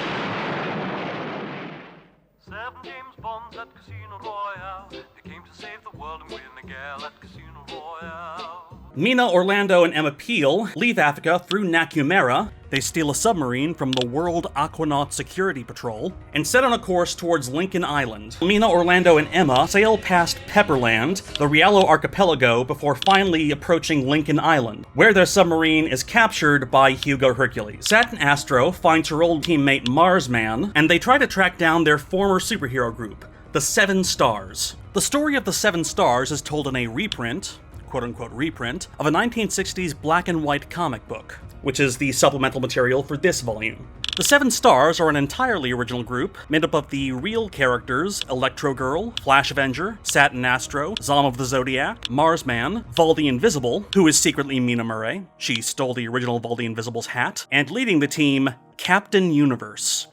James Bonds at Casino Royale. They came to save the world and win the gal at Casino Royale. Mina, Orlando, and Emma Peel leave Africa through Nakumera. They steal a submarine from the World Aquanaut Security Patrol and set on a course towards Lincoln Island. Mina, Orlando, and Emma sail past Pepperland, the Riallo archipelago, before finally approaching Lincoln Island, where their submarine is captured by Hugo Hercules. Satin Astro finds her old teammate Marsman, and they try to track down their former superhero group, the Seven Stars. The story of the Seven Stars is told in a reprint, quote-unquote reprint, of a 1960s black and white comic book, which is the supplemental material for this volume. The Seven Stars are an entirely original group, made up of the real characters Electro Girl, Flash Avenger, Satin Astro, Zom of the Zodiac, Marsman, Vol the Invisible, who is secretly Mina Murray, she stole the original Vol the Invisible's hat, and leading the team, Captain Universe,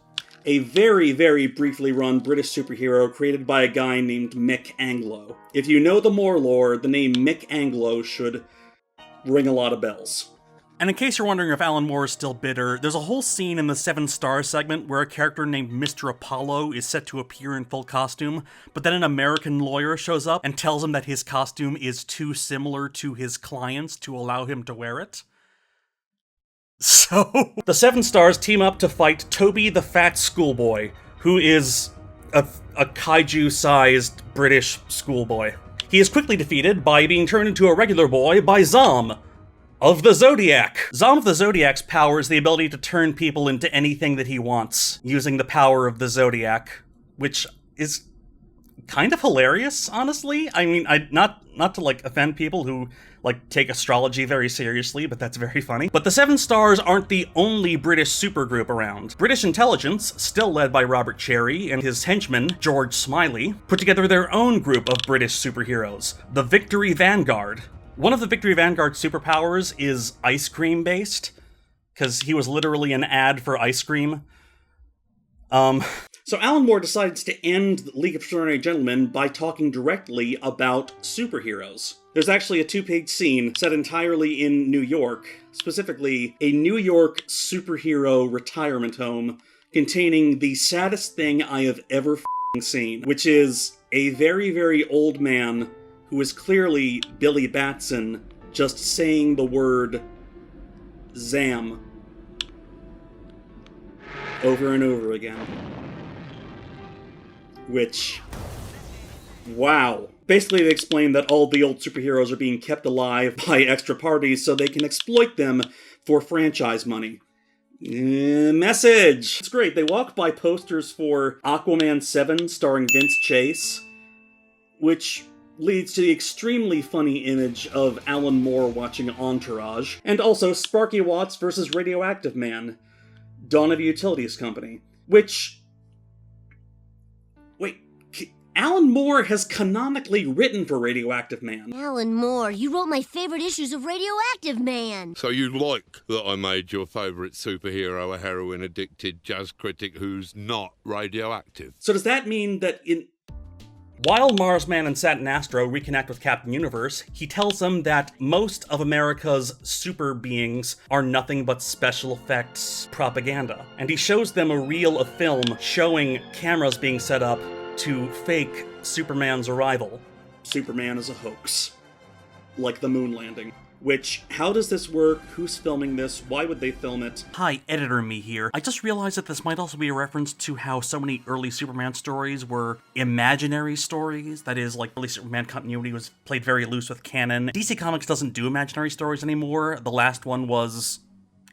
a very, very briefly run British superhero created by a guy named Mick Anglo. If you know the Moore lore, the name Mick Anglo should ring a lot of bells. And in case you're wondering if Alan Moore is still bitter, there's a whole scene in the Seven Stars segment where a character named Mr. Apollo is set to appear in full costume, but then an American lawyer shows up and tells him that his costume is too similar to his client's to allow him to wear it. So, the Seven Stars team up to fight Toby the Fat Schoolboy, who is a kaiju-sized British schoolboy. He is quickly defeated by being turned into a regular boy by Zom of the Zodiac. Zom of the Zodiac's power is the ability to turn people into anything that he wants, using the power of the Zodiac, which is kind of hilarious, honestly. I mean, not to, like, offend people who, like, take astrology very seriously, but that's very funny. But the Seven Stars aren't the only British supergroup around. British intelligence, still led by Robert Cherry and his henchman, George Smiley, put together their own group of British superheroes, the Victory Vanguard. One of the Victory Vanguard's superpowers is ice cream based, because he was literally an ad for ice cream. So Alan Moore decides to end League of Extraordinary Gentlemen by talking directly about superheroes. There's actually a 2-page scene set entirely in New York, specifically a New York superhero retirement home containing the saddest thing I have ever f***ing seen, which is a very, very old man who is clearly Billy Batson just saying the word Zam over and over again. Which, wow. Basically, they explain that all the old superheroes are being kept alive by extra parties so they can exploit them for franchise money. Message! It's great. They walk by posters for Aquaman 7 starring Vince Chase, which leads to the extremely funny image of Alan Moore watching Entourage, and also Sparky Watts versus Radioactive Man, Dawn of a Utilities Company, which... Wait, Alan Moore has canonically written for Radioactive Man. Alan Moore, you wrote my favorite issues of Radioactive Man. So you like that I made your favourite superhero a heroin-addicted jazz critic who's not radioactive? So does that mean that while Marsman and Satin Astro reconnect with Captain Universe, he tells them that most of America's super beings are nothing but special effects propaganda. And he shows them a reel of film showing cameras being set up to fake Superman's arrival. Superman is a hoax. Like the moon landing. Which, how does this work? Who's filming this? Why would they film it? Hi, Editor Me here. I just realized that this might also be a reference to how so many early Superman stories were imaginary stories. That is, like, early Superman continuity was played very loose with canon. DC Comics doesn't do imaginary stories anymore. The last one was,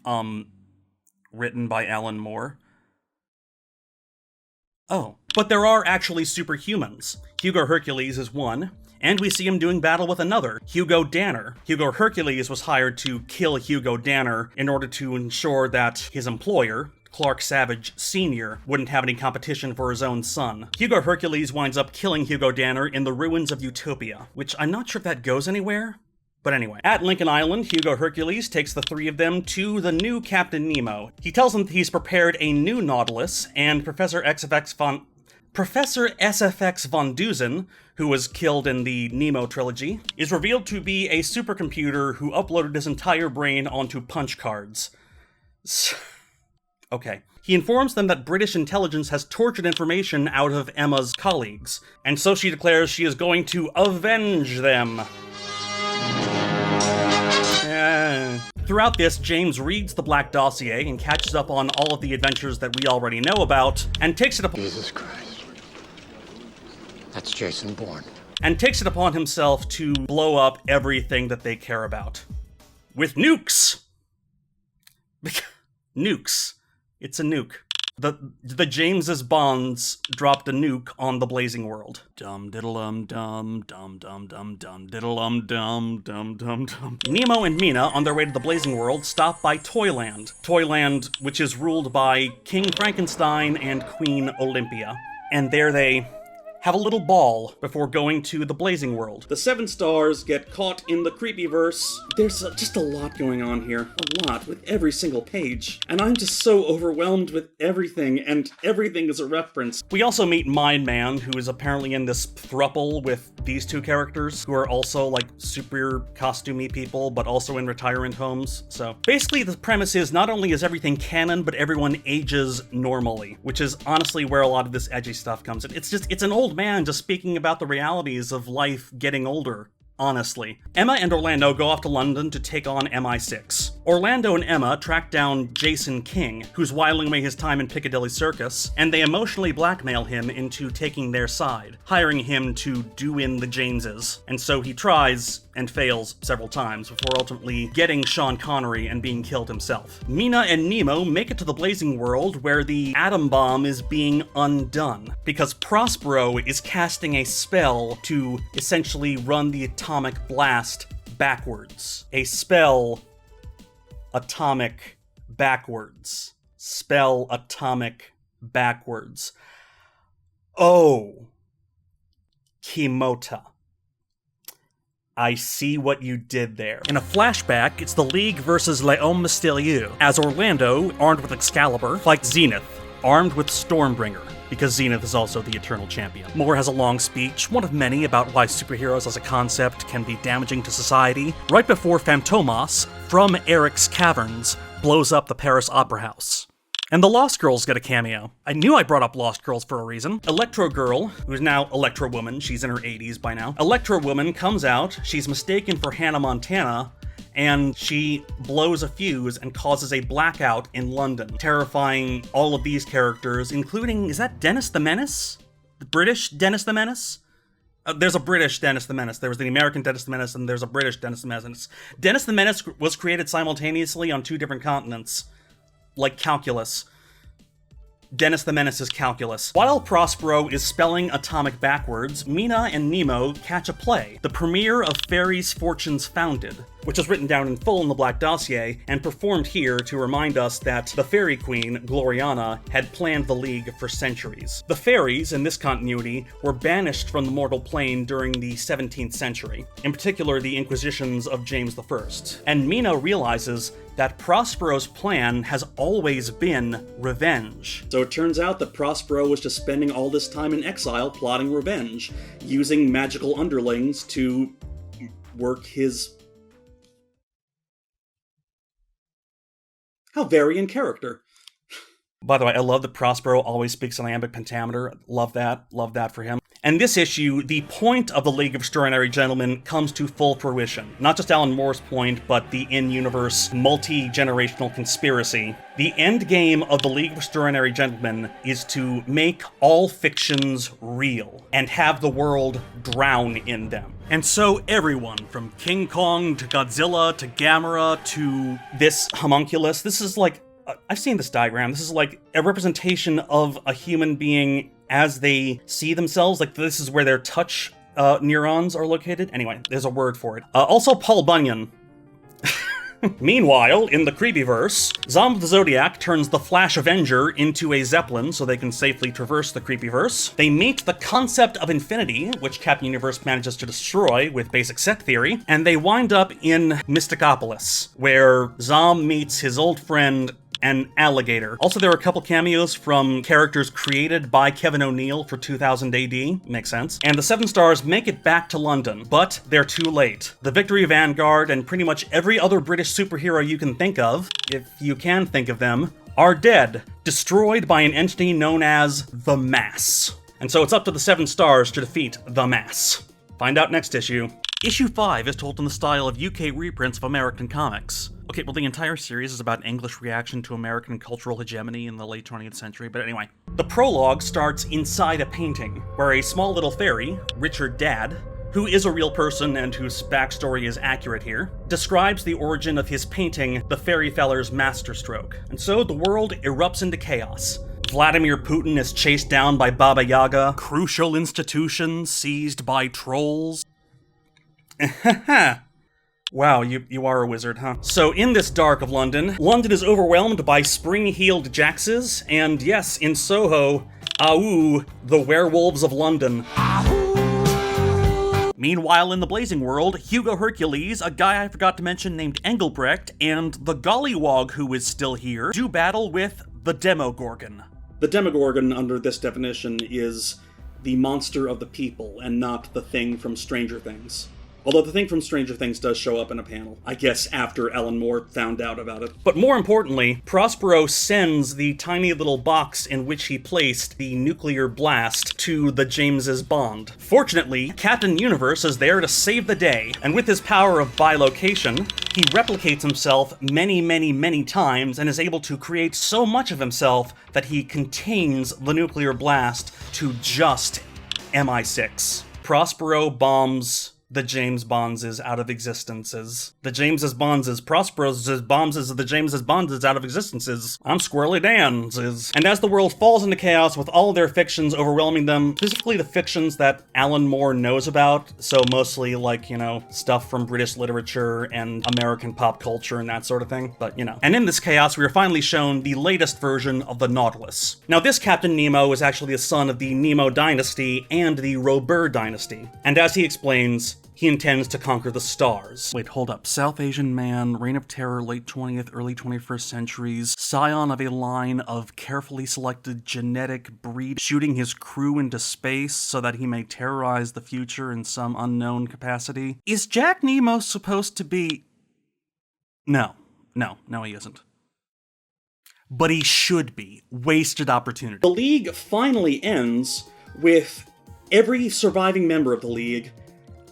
written by Alan Moore. Oh. But there are actually superhumans. Hugo Hercules is one. And we see him doing battle with another, Hugo Danner. Hugo Hercules was hired to kill Hugo Danner in order to ensure that his employer, Clark Savage Sr., wouldn't have any competition for his own son. Hugo Hercules winds up killing Hugo Danner in the ruins of Utopia, which I'm not sure if that goes anywhere. But anyway, at Lincoln Island, Hugo Hercules takes the three of them to the new Captain Nemo. He tells them that he's prepared a new Nautilus, and Professor SFX von Dusen, who was killed in the Nemo Trilogy, is revealed to be a supercomputer who uploaded his entire brain onto punch cards. Okay. He informs them that British intelligence has tortured information out of Emma's colleagues, and so she declares she is going to avenge them. Throughout this, James reads the Black Dossier and catches up on all of the adventures that we already know about, and takes it upon— Jesus Christ. That's Jason Bourne. And takes it upon himself to blow up everything that they care about. With nukes! Nukes. It's a nuke. The James's Bonds dropped a nuke on the Blazing World. Dum diddle dum dum dum dum dum diddle dum dum dum dum. Nemo and Mina, on their way to the Blazing World, stop by Toyland. Toyland, which is ruled by King Frankenstein and Queen Olympia. And there they have a little ball before going to the Blazing World. The Seven Stars get caught in the Creepyverse. There's just a lot going on here. A lot, with every single page. And I'm just so overwhelmed with everything, and everything is a reference. We also meet Mind Man, who is apparently in this throuple with these two characters, who are also, like, super costumey people, but also in retirement homes. So basically the premise is not only is everything canon, but everyone ages normally, which is honestly where a lot of this edgy stuff comes in. It's an old man just speaking about the realities of life getting older, honestly. Emma and Orlando go off to London to take on MI6. Orlando and Emma track down Jason King, who's whiling away his time in Piccadilly Circus, and they emotionally blackmail him into taking their side, hiring him to do in the Jameses. And so he tries and fails several times before ultimately getting Sean Connery and being killed himself. Mina and Nemo make it to the Blazing World where the atom bomb is being undone, because Prospero is casting a spell to essentially run the atomic blast backwards. A spell atomic backwards. Spell atomic backwards. Oh, Kimota. I see what you did there. In a flashback, it's the League versus L'Homme Mystérieux, as Orlando, armed with Excalibur, fights Zenith, armed with Stormbringer, because Zenith is also the Eternal Champion. Moore has a long speech, one of many, about why superheroes as a concept can be damaging to society, right before Fantomas, from Eric's Caverns, blows up the Paris Opera House. And the Lost Girls get a cameo. I knew I brought up Lost Girls for a reason. Electro Girl, who's now Electro Woman, she's in her 80s by now. Electro Woman comes out, she's mistaken for Hannah Montana, and she blows a fuse and causes a blackout in London, terrifying all of these characters, including, is that Dennis the Menace? The British Dennis the Menace? There's a British Dennis the Menace. There was the American Dennis the Menace, and there's a British Dennis the Menace. Dennis the Menace was created simultaneously on 2 different continents. Like calculus. Dennis the Menace is calculus. While Prospero is spelling atomic backwards, Mina and Nemo catch a play, the premiere of Fairies Fortunes Founded, which is written down in full in the Black Dossier and performed here to remind us that the Fairy Queen, Gloriana, had planned the League for centuries. The fairies, in this continuity, were banished from the mortal plane during the 17th century, in particular the Inquisitions of James I. And Mina realizes that Prospero's plan has always been revenge. So it turns out that Prospero was just spending all this time in exile plotting revenge, using magical underlings to work his... How very in character. By the way, I love that Prospero always speaks in iambic pentameter. Love that for him. And this issue, the point of the League of Extraordinary Gentlemen comes to full fruition. Not just Alan Moore's point, but the in-universe, multi-generational conspiracy. The end game of the League of Extraordinary Gentlemen is to make all fictions real, and have the world drown in them. And so everyone, from King Kong to Godzilla to Gamera to this homunculus, this is like, I've seen this diagram, this is like a representation of a human being as they see themselves, like this is where their touch neurons are located. Anyway, there's a word for it. Also Paul Bunyan. Meanwhile, in the Creepyverse, Zom of the Zodiac turns the Flash Avenger into a Zeppelin so they can safely traverse the Creepyverse. They meet the concept of infinity, which Captain Universe manages to destroy with basic set theory, and they wind up in Mysticopolis, where Zom meets his old friend an alligator. Also, there are a couple cameos from characters created by Kevin O'Neill for 2000 AD. Makes sense. And the Seven Stars make it back to London, but they're too late. The Victory Vanguard and pretty much every other British superhero you can think of, if you can think of them, are dead, destroyed by an entity known as the Mass. And so it's up to the Seven Stars to defeat the Mass. Find out next issue. Issue 5 is told in the style of UK reprints of American comics. Okay, well, the entire series is about English reaction to American cultural hegemony in the late 20th century, but anyway. The prologue starts inside a painting, where a small little fairy, Richard Dad, who is a real person and whose backstory is accurate here, describes the origin of his painting, The Fairy Feller's Masterstroke. And so the world erupts into chaos. Vladimir Putin is chased down by Baba Yaga, crucial institutions seized by trolls. Wow, you are a wizard, huh? So in this dark of London, London is overwhelmed by spring-heeled Jaxes, and yes, in Soho, the werewolves of London. Meanwhile, in the Blazing World, Hugo Hercules, a guy I forgot to mention named Engelbrecht, and the Gollywog, who is still here, do battle with the Demogorgon. The Demogorgon, under this definition, is the monster of the people, and not the thing from Stranger Things. Although the thing from Stranger Things does show up in a panel, I guess after Alan Moore found out about it. But more importantly, Prospero sends the tiny little box in which he placed the nuclear blast to the James's Bond. Fortunately, Captain Universe is there to save the day, and with his power of bilocation, He replicates himself many, many, many times and is able to create so much of himself that he contains the nuclear blast to just MI6. Prospero bombs the James Bondses out of existences. The Jameses Bondses, Prospero's bombses, the Jameses Bondses out of existences. I'm Squirrely Dan's. And as the world falls into chaos with all of their fictions overwhelming them, specifically the fictions that Alan Moore knows about, so mostly like, you know, stuff from British literature and American pop culture and that sort of thing, but you know. And in this chaos, we are finally shown the latest version of the Nautilus. Now this Captain Nemo is actually a son of the Nemo dynasty and the Robur dynasty. And as he explains, he intends to conquer the stars. Wait, hold up. South Asian man, reign of terror, late 20th, early 21st centuries, scion of a line of carefully selected genetic breed, shooting his crew into space so that he may terrorize the future in some unknown capacity. Is Jack Nemo supposed to be... No, he isn't. But he should be. Wasted opportunity. The League finally ends with every surviving member of the League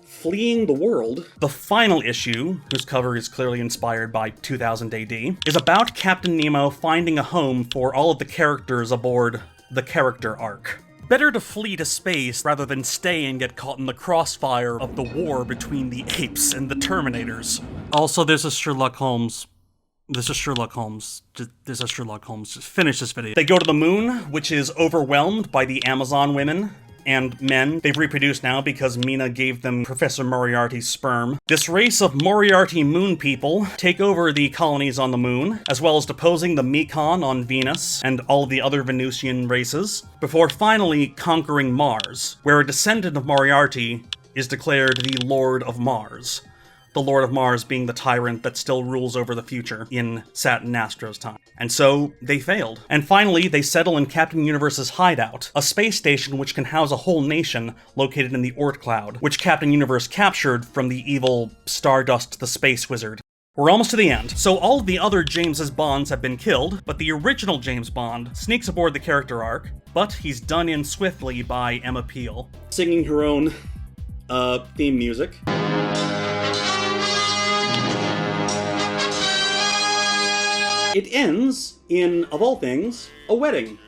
fleeing the world. The final issue, whose cover is clearly inspired by 2000 AD, is about Captain Nemo finding a home for all of the characters aboard the character arc. Better to flee to space rather than stay and get caught in the crossfire of the war between the apes and the Terminators. Also, there's a Sherlock Holmes. Just finish this video. They go to the moon, which is overwhelmed by the Amazon women and men. They've reproduced now because Mina gave them Professor Moriarty's sperm. This race of Moriarty moon people take over the colonies on the moon, as well as deposing the Mekon on Venus and all of the other Venusian races, before finally conquering Mars, where a descendant of Moriarty is declared the Lord of Mars. The Lord of Mars being the tyrant that still rules over the future in Satin Astro's time. And so, they failed. And finally, they settle in Captain Universe's hideout, a space station which can house a whole nation located in the Oort cloud, which Captain Universe captured from the evil Stardust the Space Wizard. We're almost to the end. So all of the other James's Bonds have been killed, but the original James Bond sneaks aboard the character arc, but he's done in swiftly by Emma Peel, singing her own, theme music. It ends in, of all things, a wedding.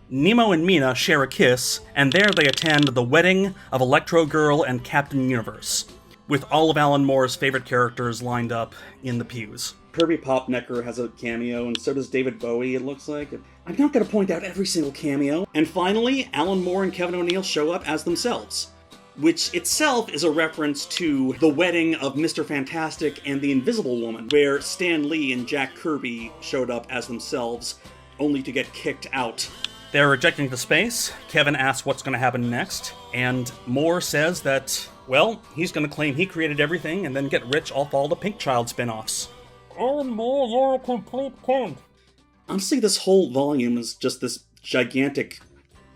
Nemo and Mina share a kiss, and there they attend the wedding of Electro Girl and Captain Universe, with all of Alan Moore's favorite characters lined up in the pews. Kirby Popnecker has a cameo, and so does David Bowie, it looks like. I'm not going to point out every single cameo. And finally, Alan Moore and Kevin O'Neill show up as themselves, which itself is a reference to the wedding of Mr. Fantastic and the Invisible Woman, where Stan Lee and Jack Kirby showed up as themselves, only to get kicked out. They're ejecting to space. Kevin asks what's going to happen next, and Moore says that, well, he's going to claim he created everything and then get rich off all the Pink Child spin-offs. Alan Moore, you're a complete cunt. Honestly, this whole volume is just this gigantic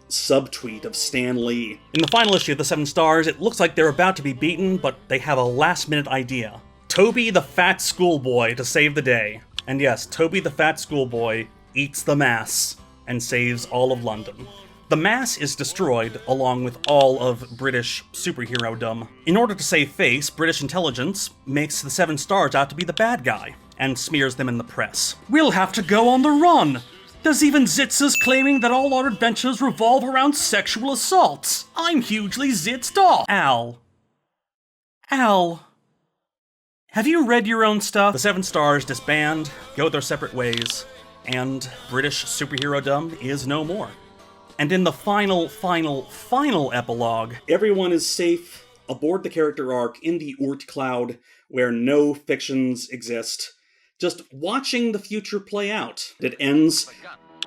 subtweet of Stan Lee. In the final issue of the Seven Stars, it looks like they're about to be beaten, but they have a last-minute idea. Toby the Fat Schoolboy to save the day. And yes, Toby the Fat Schoolboy eats the mass and saves all of London. The mass is destroyed, along with all of British superhero-dom. In order to save face, British intelligence makes the Seven Stars out to be the bad guy, and smears them in the press. We'll have to go on the run! There's even Zitzes claiming that all our adventures revolve around sexual assaults. I'm hugely zitzed off. Al. Have you read your own stuff? The Seven Stars disband, go their separate ways, and British superhero-dom is no more. And in the final epilogue, everyone is safe aboard the character arc in the Oort cloud, where no fictions exist, just watching the future play out. It ends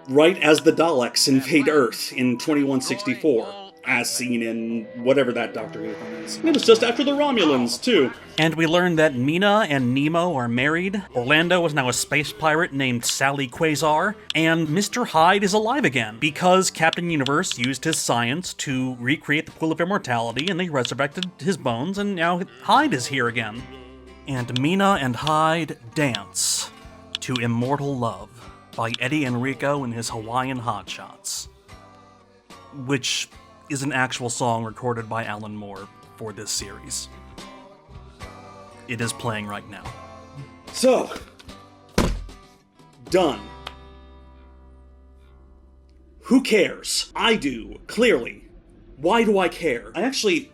right as the Daleks invade Earth in 2164, as seen in whatever that Doctor Who thing is. It was just after the Romulans, too. And we learned that Mina and Nemo are married, Orlando is now a space pirate named Sally Quasar, and Mr. Hyde is alive again, because Captain Universe used his science to recreate the Pool of Immortality, and they resurrected his bones, and now Hyde is here again. And Mina and Hyde dance to Immortal Love by Eddie Enrico and his Hawaiian Hotshots, which is an actual song recorded by Alan Moore for this series. It is playing right now. So, done. Who cares? I do, clearly. Why do I care? I actually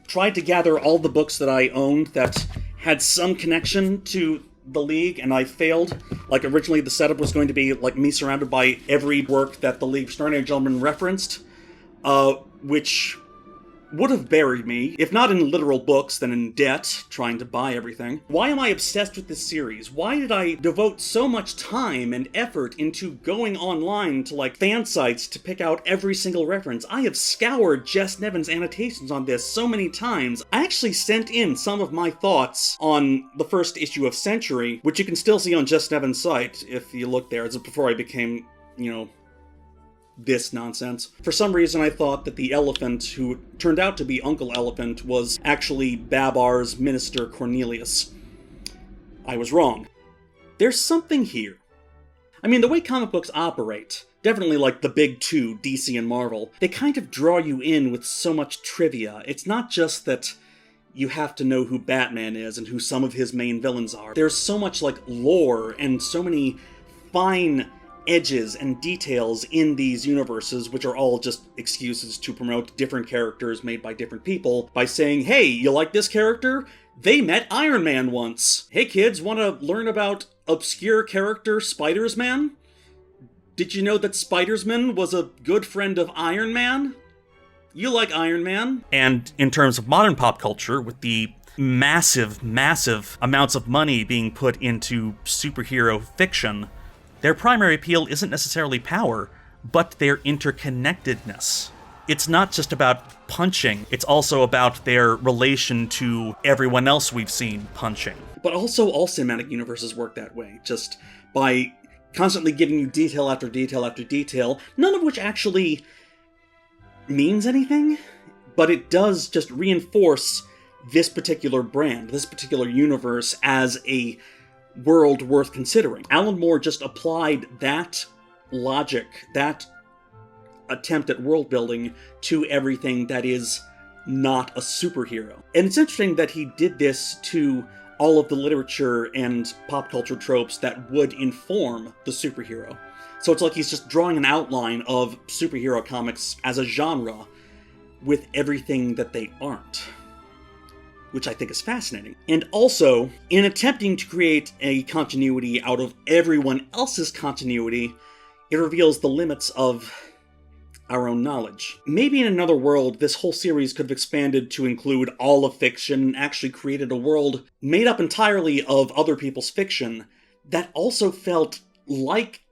tried to gather all the books that I owned that had some connection to the League, and I failed. Like, originally the setup was going to be, like, me surrounded by every work that the League of Extraordinary Gentlemen referenced, which would have buried me, if not in literal books, then in debt, trying to buy everything. Why am I obsessed with this series? Why did I devote so much time and effort into going online to, like, fan sites to pick out every single reference? I have scoured Jess Nevin's annotations on this so many times. I actually sent in some of my thoughts on the first issue of Century, which you can still see on Jess Nevin's site, if you look there. It's before I became, this nonsense. For some reason, I thought that the elephant, who turned out to be Uncle Elephant, was actually Babar's minister Cornelius. I was wrong. There's something here. I mean, the way comic books operate, definitely like the big two, DC and Marvel, they kind of draw you in with so much trivia. It's not just that you have to know who Batman is and who some of his main villains are. There's so much, like, lore and so many fine edges and details in these universes, which are all just excuses to promote different characters made by different people by saying, hey, you like this character? They met Iron Man once. Hey kids, want to learn about obscure character Spider-Man? Did you know that Spider-Man was a good friend of Iron Man? You like Iron Man? And in terms of modern pop culture, with the massive amounts of money being put into superhero fiction, their primary appeal isn't necessarily power, but their interconnectedness. It's not just about punching, it's also about their relation to everyone else we've seen punching. But also all cinematic universes work that way, just by constantly giving you detail after detail after detail, none of which actually means anything, but it does just reinforce this particular brand, this particular universe as a world worth considering. Alan Moore just applied that logic, that attempt at world building to everything that is not a superhero. And it's interesting that he did this to all of the literature and pop culture tropes that would inform the superhero. So it's like he's just drawing an outline of superhero comics as a genre with everything that they aren't, which I think is fascinating. And also, in attempting to create a continuity out of everyone else's continuity, it reveals the limits of our own knowledge. Maybe in another world, this whole series could have expanded to include all of fiction and actually created a world made up entirely of other people's fiction that also felt like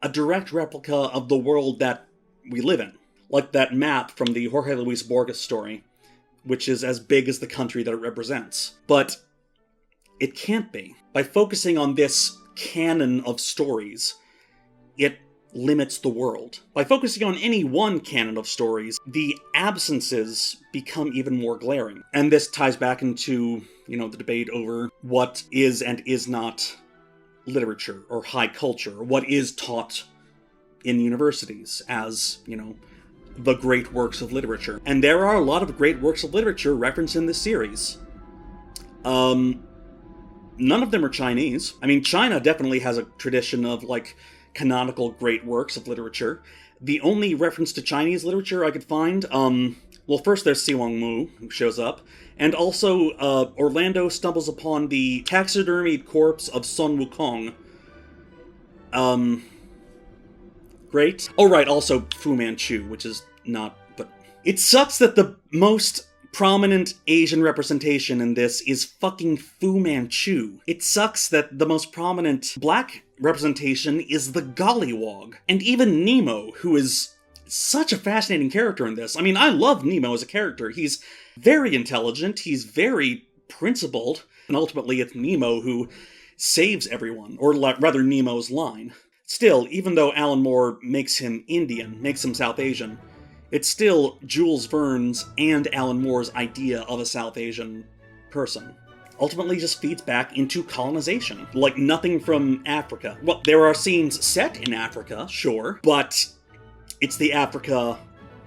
a direct replica of the world that we live in. Like that map from the Jorge Luis Borges story, which is as big as the country that it represents. But it can't be. By focusing on this canon of stories, it limits the world. By focusing on any one canon of stories, the absences become even more glaring. And this ties back into, the debate over what is and is not literature or high culture, what is taught in universities as, the great works of literature. And there are a lot of great works of literature referenced in this series. None of them are Chinese. I mean, China definitely has a tradition of, canonical great works of literature. The only reference to Chinese literature I could find, first there's Si Wang Mu, who shows up, and also Orlando stumbles upon the taxidermied corpse of Sun Wukong. Great. Oh, right, also Fu Manchu, which is not, but... It sucks that the most prominent Asian representation in this is fucking Fu Manchu. It sucks that the most prominent black representation is the Gollywog. And even Nemo, who is such a fascinating character in this. I mean, I love Nemo as a character. He's very intelligent, he's very principled, and ultimately it's Nemo who saves everyone, or rather Nemo's line. Still, even though Alan Moore makes him Indian, makes him South Asian, it's still Jules Verne's and Alan Moore's idea of a South Asian person. Ultimately just feeds back into colonization, like nothing from Africa. Well, there are scenes set in Africa, sure, but it's the Africa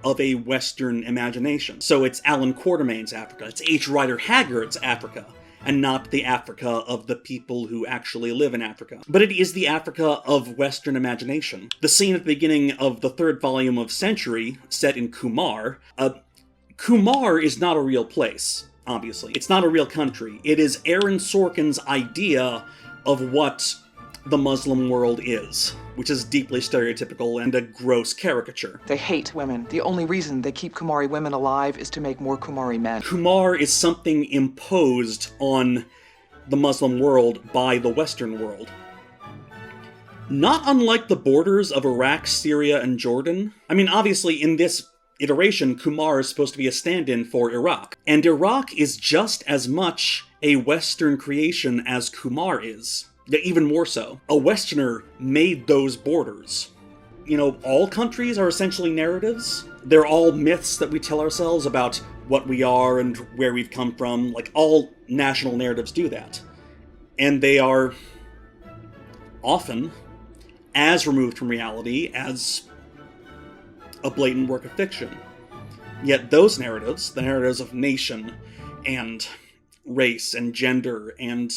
of a Western imagination. So it's Alan Quatermain's Africa, it's H. Rider Haggard's Africa, and not the Africa of the people who actually live in Africa. But it is the Africa of Western imagination. The scene at the beginning of the third volume of Century, set in Kumar, Kumar is not a real place, obviously. It's not a real country. It is Aaron Sorkin's idea of what the Muslim world is, which is deeply stereotypical and a gross caricature. They hate women. The only reason they keep Kumari women alive is to make more Kumari men. Kumar is something imposed on the Muslim world by the Western world. Not unlike the borders of Iraq, Syria, and Jordan. I mean, obviously, in this iteration, Kumar is supposed to be a stand-in for Iraq. And Iraq is just as much a Western creation as Kumar is. Even more so. A Westerner made those borders. You know, all countries are essentially narratives. They're all myths that we tell ourselves about what we are and where we've come from. Like, all national narratives do that. And they are often as removed from reality as a blatant work of fiction. Yet those narratives, the narratives of nation and race and gender and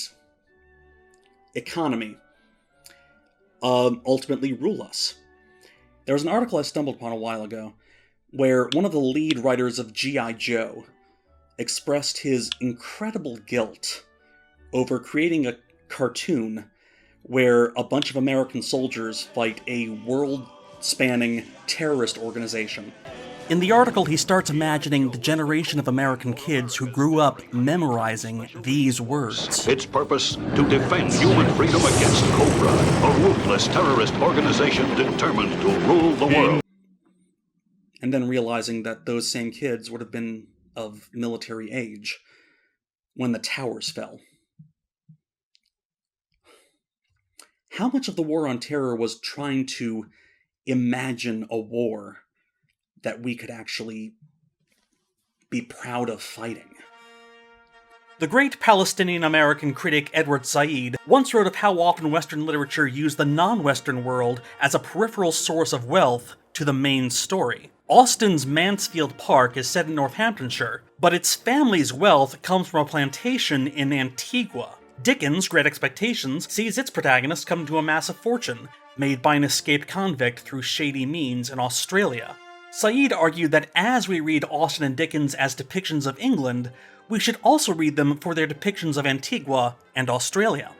economy, ultimately rule us. There was an article I stumbled upon a while ago where one of the lead writers of G.I. Joe expressed his incredible guilt over creating a cartoon where a bunch of American soldiers fight a world-spanning terrorist organization. In the article, he starts imagining the generation of American kids who grew up memorizing these words. Its purpose, to defend human freedom against Cobra, a ruthless terrorist organization determined to rule the world. And then realizing that those same kids would have been of military age when the towers fell. How much of the War on Terror was trying to imagine a war that we could actually be proud of fighting? The great Palestinian-American critic Edward Said once wrote of how often Western literature used the non-Western world as a peripheral source of wealth to the main story. Austen's Mansfield Park is set in Northamptonshire, but its family's wealth comes from a plantation in Antigua. Dickens' Great Expectations sees its protagonist come to a massive fortune, made by an escaped convict through shady means in Australia. Said argued that as we read Austen and Dickens as depictions of England, we should also read them for their depictions of Antigua and Australia.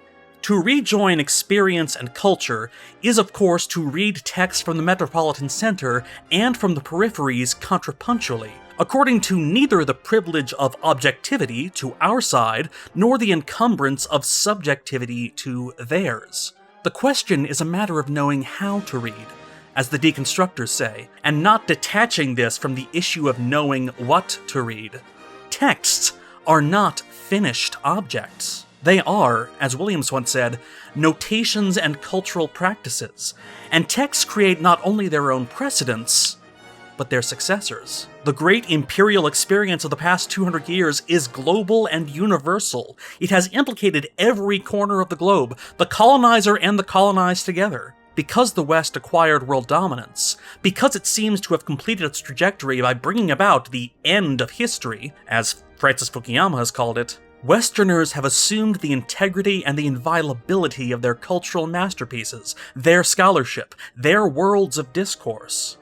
To rejoin experience and culture is, of course, to read texts from the metropolitan center and from the peripheries contrapunctually, according to neither the privilege of objectivity to our side, nor the encumbrance of subjectivity to theirs. The question is a matter of knowing how to read, as the deconstructors say, and not detaching this from the issue of knowing what to read. Texts are not finished objects. They are, as Williams once said, notations and cultural practices, and texts create not only their own precedents, but their successors. The great imperial experience of the past 200 years is global and universal. It has implicated every corner of the globe, the colonizer and the colonized together. Because the West acquired world dominance, because it seems to have completed its trajectory by bringing about the end of history, as Francis Fukuyama has called it, Westerners have assumed the integrity and the inviolability of their cultural masterpieces, their scholarship, their worlds of discourse.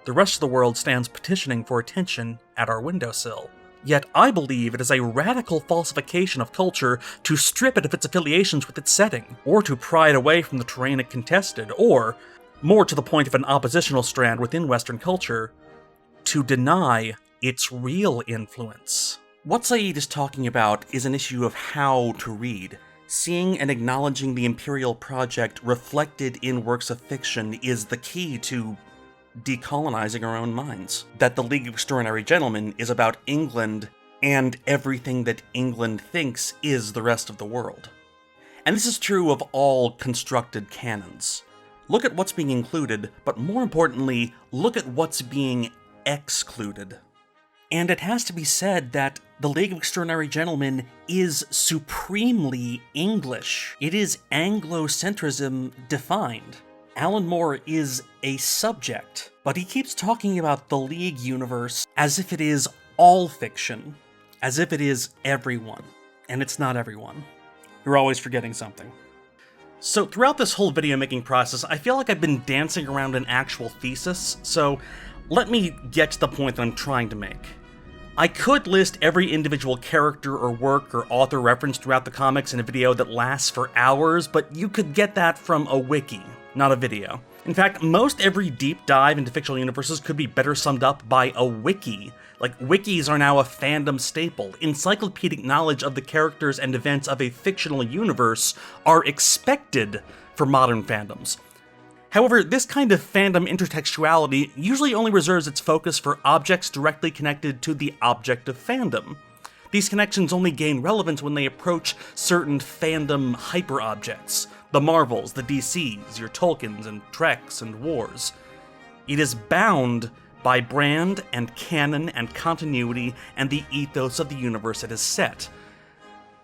The rest of the world stands petitioning for attention at our windowsill. Yet I believe it is a radical falsification of culture to strip it of its affiliations with its setting, or to pry it away from the terrain it contested, or, more to the point of an oppositional strand within Western culture, to deny its real influence. What Said is talking about is an issue of how to read. Seeing and acknowledging the imperial project reflected in works of fiction is the key to decolonizing our own minds. That the League of Extraordinary Gentlemen is about England, and everything that England thinks is the rest of the world. And this is true of all constructed canons. Look at what's being included, but more importantly, look at what's being excluded. And it has to be said that the League of Extraordinary Gentlemen is supremely English. It is Anglocentrism defined. Alan Moore is a subject, but he keeps talking about the League universe as if it is all fiction, as if it is everyone. and it's not everyone. You're always forgetting something. So throughout this whole video making process, I feel like I've been dancing around an actual thesis, so let me get to the point that I'm trying to make. I could list every individual character or work or author referenced throughout the comics in a video that lasts for hours, but you could get that from a wiki, not a video. In fact, most every deep dive into fictional universes could be better summed up by a wiki. Like, wikis are now a fandom staple. Encyclopedic knowledge of the characters and events of a fictional universe are expected for modern fandoms. However, this kind of fandom intertextuality usually only reserves its focus for objects directly connected to the object of fandom. These connections only gain relevance when they approach certain fandom hyper-objects. The Marvels, the DCs, your Tolkiens and Treks and Wars. It is bound by brand and canon and continuity and the ethos of the universe it is set.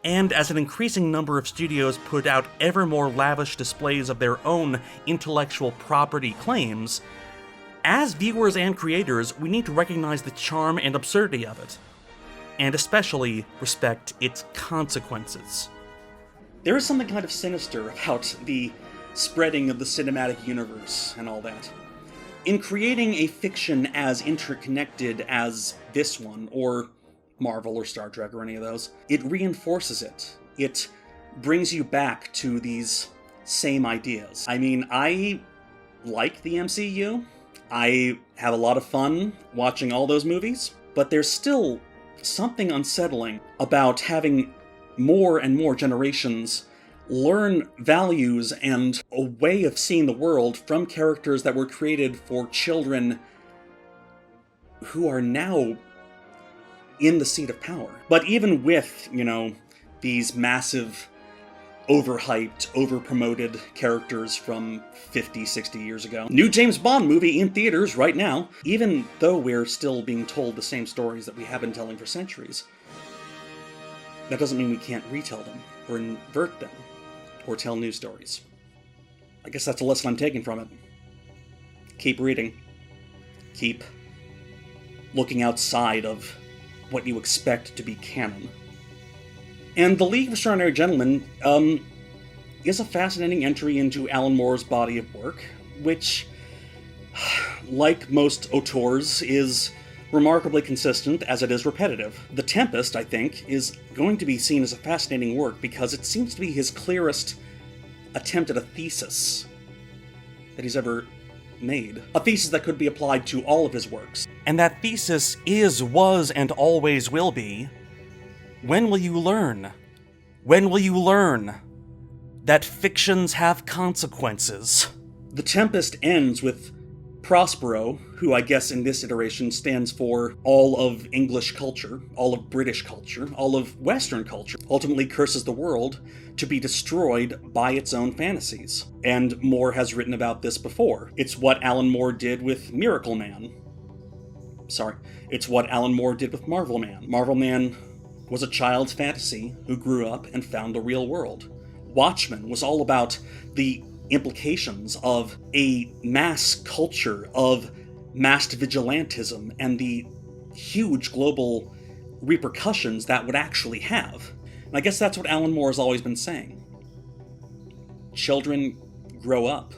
And as an increasing number of studios put out ever more lavish displays of their own intellectual property claims, as viewers and creators, we need to recognize the charm and absurdity of it, and especially respect its consequences. There is something kind of sinister about the spreading of the cinematic universe and all that. In creating a fiction as interconnected as this one, or Marvel or Star Trek or any of those, it reinforces it. It brings you back to these same ideas. I mean, I like the MCU. I have a lot of fun watching all those movies, but there's still something unsettling about having more and more generations learn values and a way of seeing the world from characters that were created for children who are now in the seat of power. But even with, these massive, overhyped, overpromoted characters from 50, 60 years ago, new James Bond movie in theaters right now, even though we're still being told the same stories that we have been telling for centuries, that doesn't mean we can't retell them, or invert them, or tell new stories. I guess that's a lesson I'm taking from it. Keep reading. Keep looking outside of what you expect to be canon. And The League of Extraordinary Gentlemen is a fascinating entry into Alan Moore's body of work, which, like most auteurs, is remarkably consistent as it is repetitive. The Tempest, I think, is going to be seen as a fascinating work because it seems to be his clearest attempt at a thesis that he's ever made. A thesis that could be applied to all of his works. And that thesis is, was, and always will be, when will you learn? When will you learn that fictions have consequences? The Tempest ends with Prospero, who I guess in this iteration stands for all of English culture, all of British culture, all of Western culture, ultimately curses the world to be destroyed by its own fantasies. And Moore has written about this before. It's what Alan Moore did with Miracle Man. It's what Alan Moore did with Marvel Man. Marvel Man was a child's fantasy who grew up and found the real world. Watchmen was all about the implications of a mass culture of mass vigilantism and the huge global repercussions that would actually have. And I guess that's what Alan Moore has always been saying. Children grow up,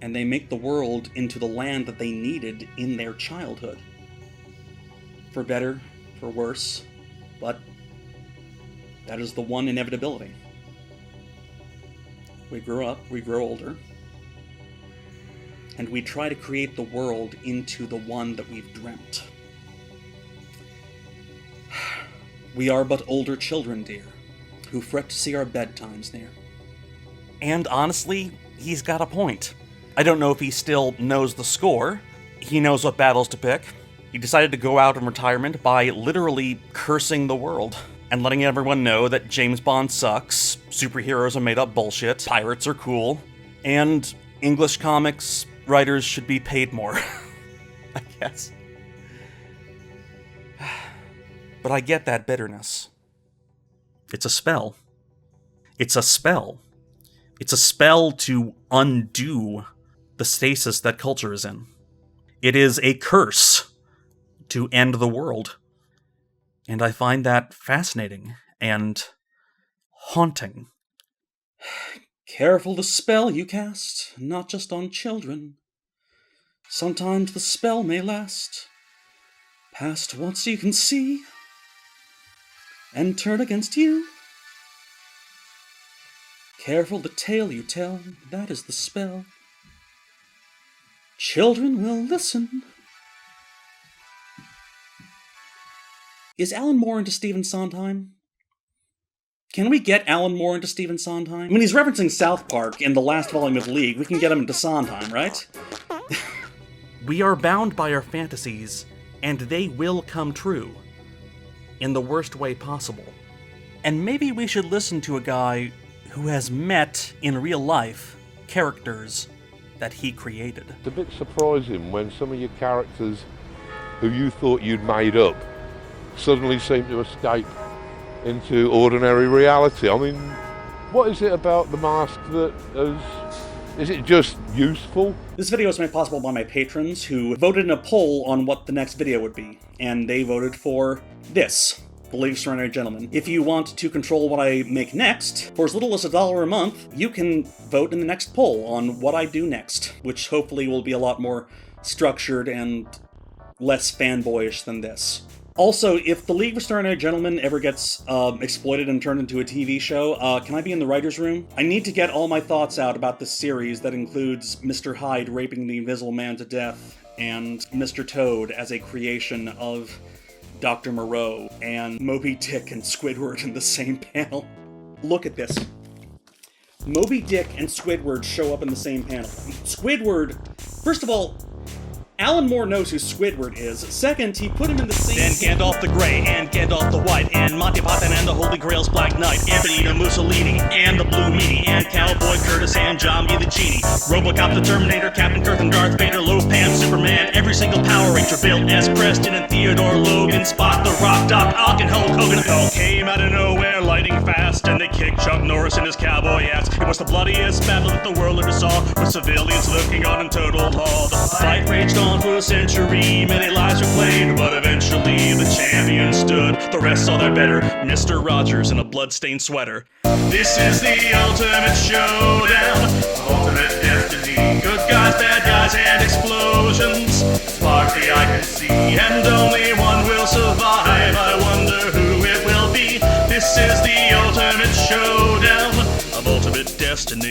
and they make the world into the land that they needed in their childhood. For better, for worse, but that is the one inevitability. We grow up, we grow older, and we try to create the world into the one that we've dreamt. We are but older children, dear, who fret to see our bedtimes near. And honestly, he's got a point. I don't know if he still knows the score. He knows what battles to pick. He decided to go out in retirement by literally cursing the world and letting everyone know that James Bond sucks, superheroes are made up bullshit, pirates are cool, and English comics writers should be paid more, I guess. But I get that bitterness. It's a spell. It's a spell. It's a spell to undo the stasis that culture is in. It is a curse to end the world. And I find that fascinating and haunting. Careful the spell you cast, not just on children. Sometimes the spell may last past what you can see and turn against you. Careful the tale you tell, that is the spell. Children will listen. Is Alan Moore into Stephen Sondheim? Can we get Alan Moore into Stephen Sondheim? I mean, he's referencing South Park in the last volume of League. We can get him into Sondheim, right? We are bound by our fantasies, and they will come true. In the worst way possible. And maybe we should listen to a guy who has met, in real life, characters that he created. It's a bit surprising when some of your characters who you thought you'd made up suddenly seem to escape into ordinary reality. I mean, what is it about the mask that is it just useful? This video was made possible by my patrons who voted in a poll on what the next video would be, and they voted for this. The League of Extraordinary Gentlemen. If you want to control what I make next, for as little as $1 a month, you can vote in the next poll on what I do next, which hopefully will be a lot more structured and less fanboyish than this. Also, if the League of Extraordinary Gentlemen ever gets exploited and turned into a TV show, can I be in the writer's room? I need to get all my thoughts out about this series that includes Mr. Hyde raping the Invisible Man to death, and Mr. Toad as a creation of Dr. Moreau, and Moby Dick and Squidward in the same panel. Look at this. Moby Dick and Squidward show up in the same panel. Squidward, first of all, Alan Moore knows who Squidward is. Second, he put him in the same... Then Gandalf the Grey, and Gandalf the White, and Monty Python and the Holy Grail's Black Knight, and Benito Mussolini, and the Blue Meanie, and Cowboy Curtis, and John B. the Genie, Robocop the Terminator, Captain Kirk and Darth Vader, Lopan, Superman, every single Power Ranger, Bill S. Preston and Theodore Logan, Spot the Rock, Doc Ock, and Hulk Hogan. It all came out of nowhere, lighting fast, and they kicked Chuck Norris in his cowboy ass. It was the bloodiest battle that the world ever saw, with civilians looking on in total awe. The fight raged on for a century, many lives were played, but eventually the champion stood. The rest saw their better, Mr. Rogers in a bloodstained sweater. This is the ultimate showdown, ultimate destiny. Good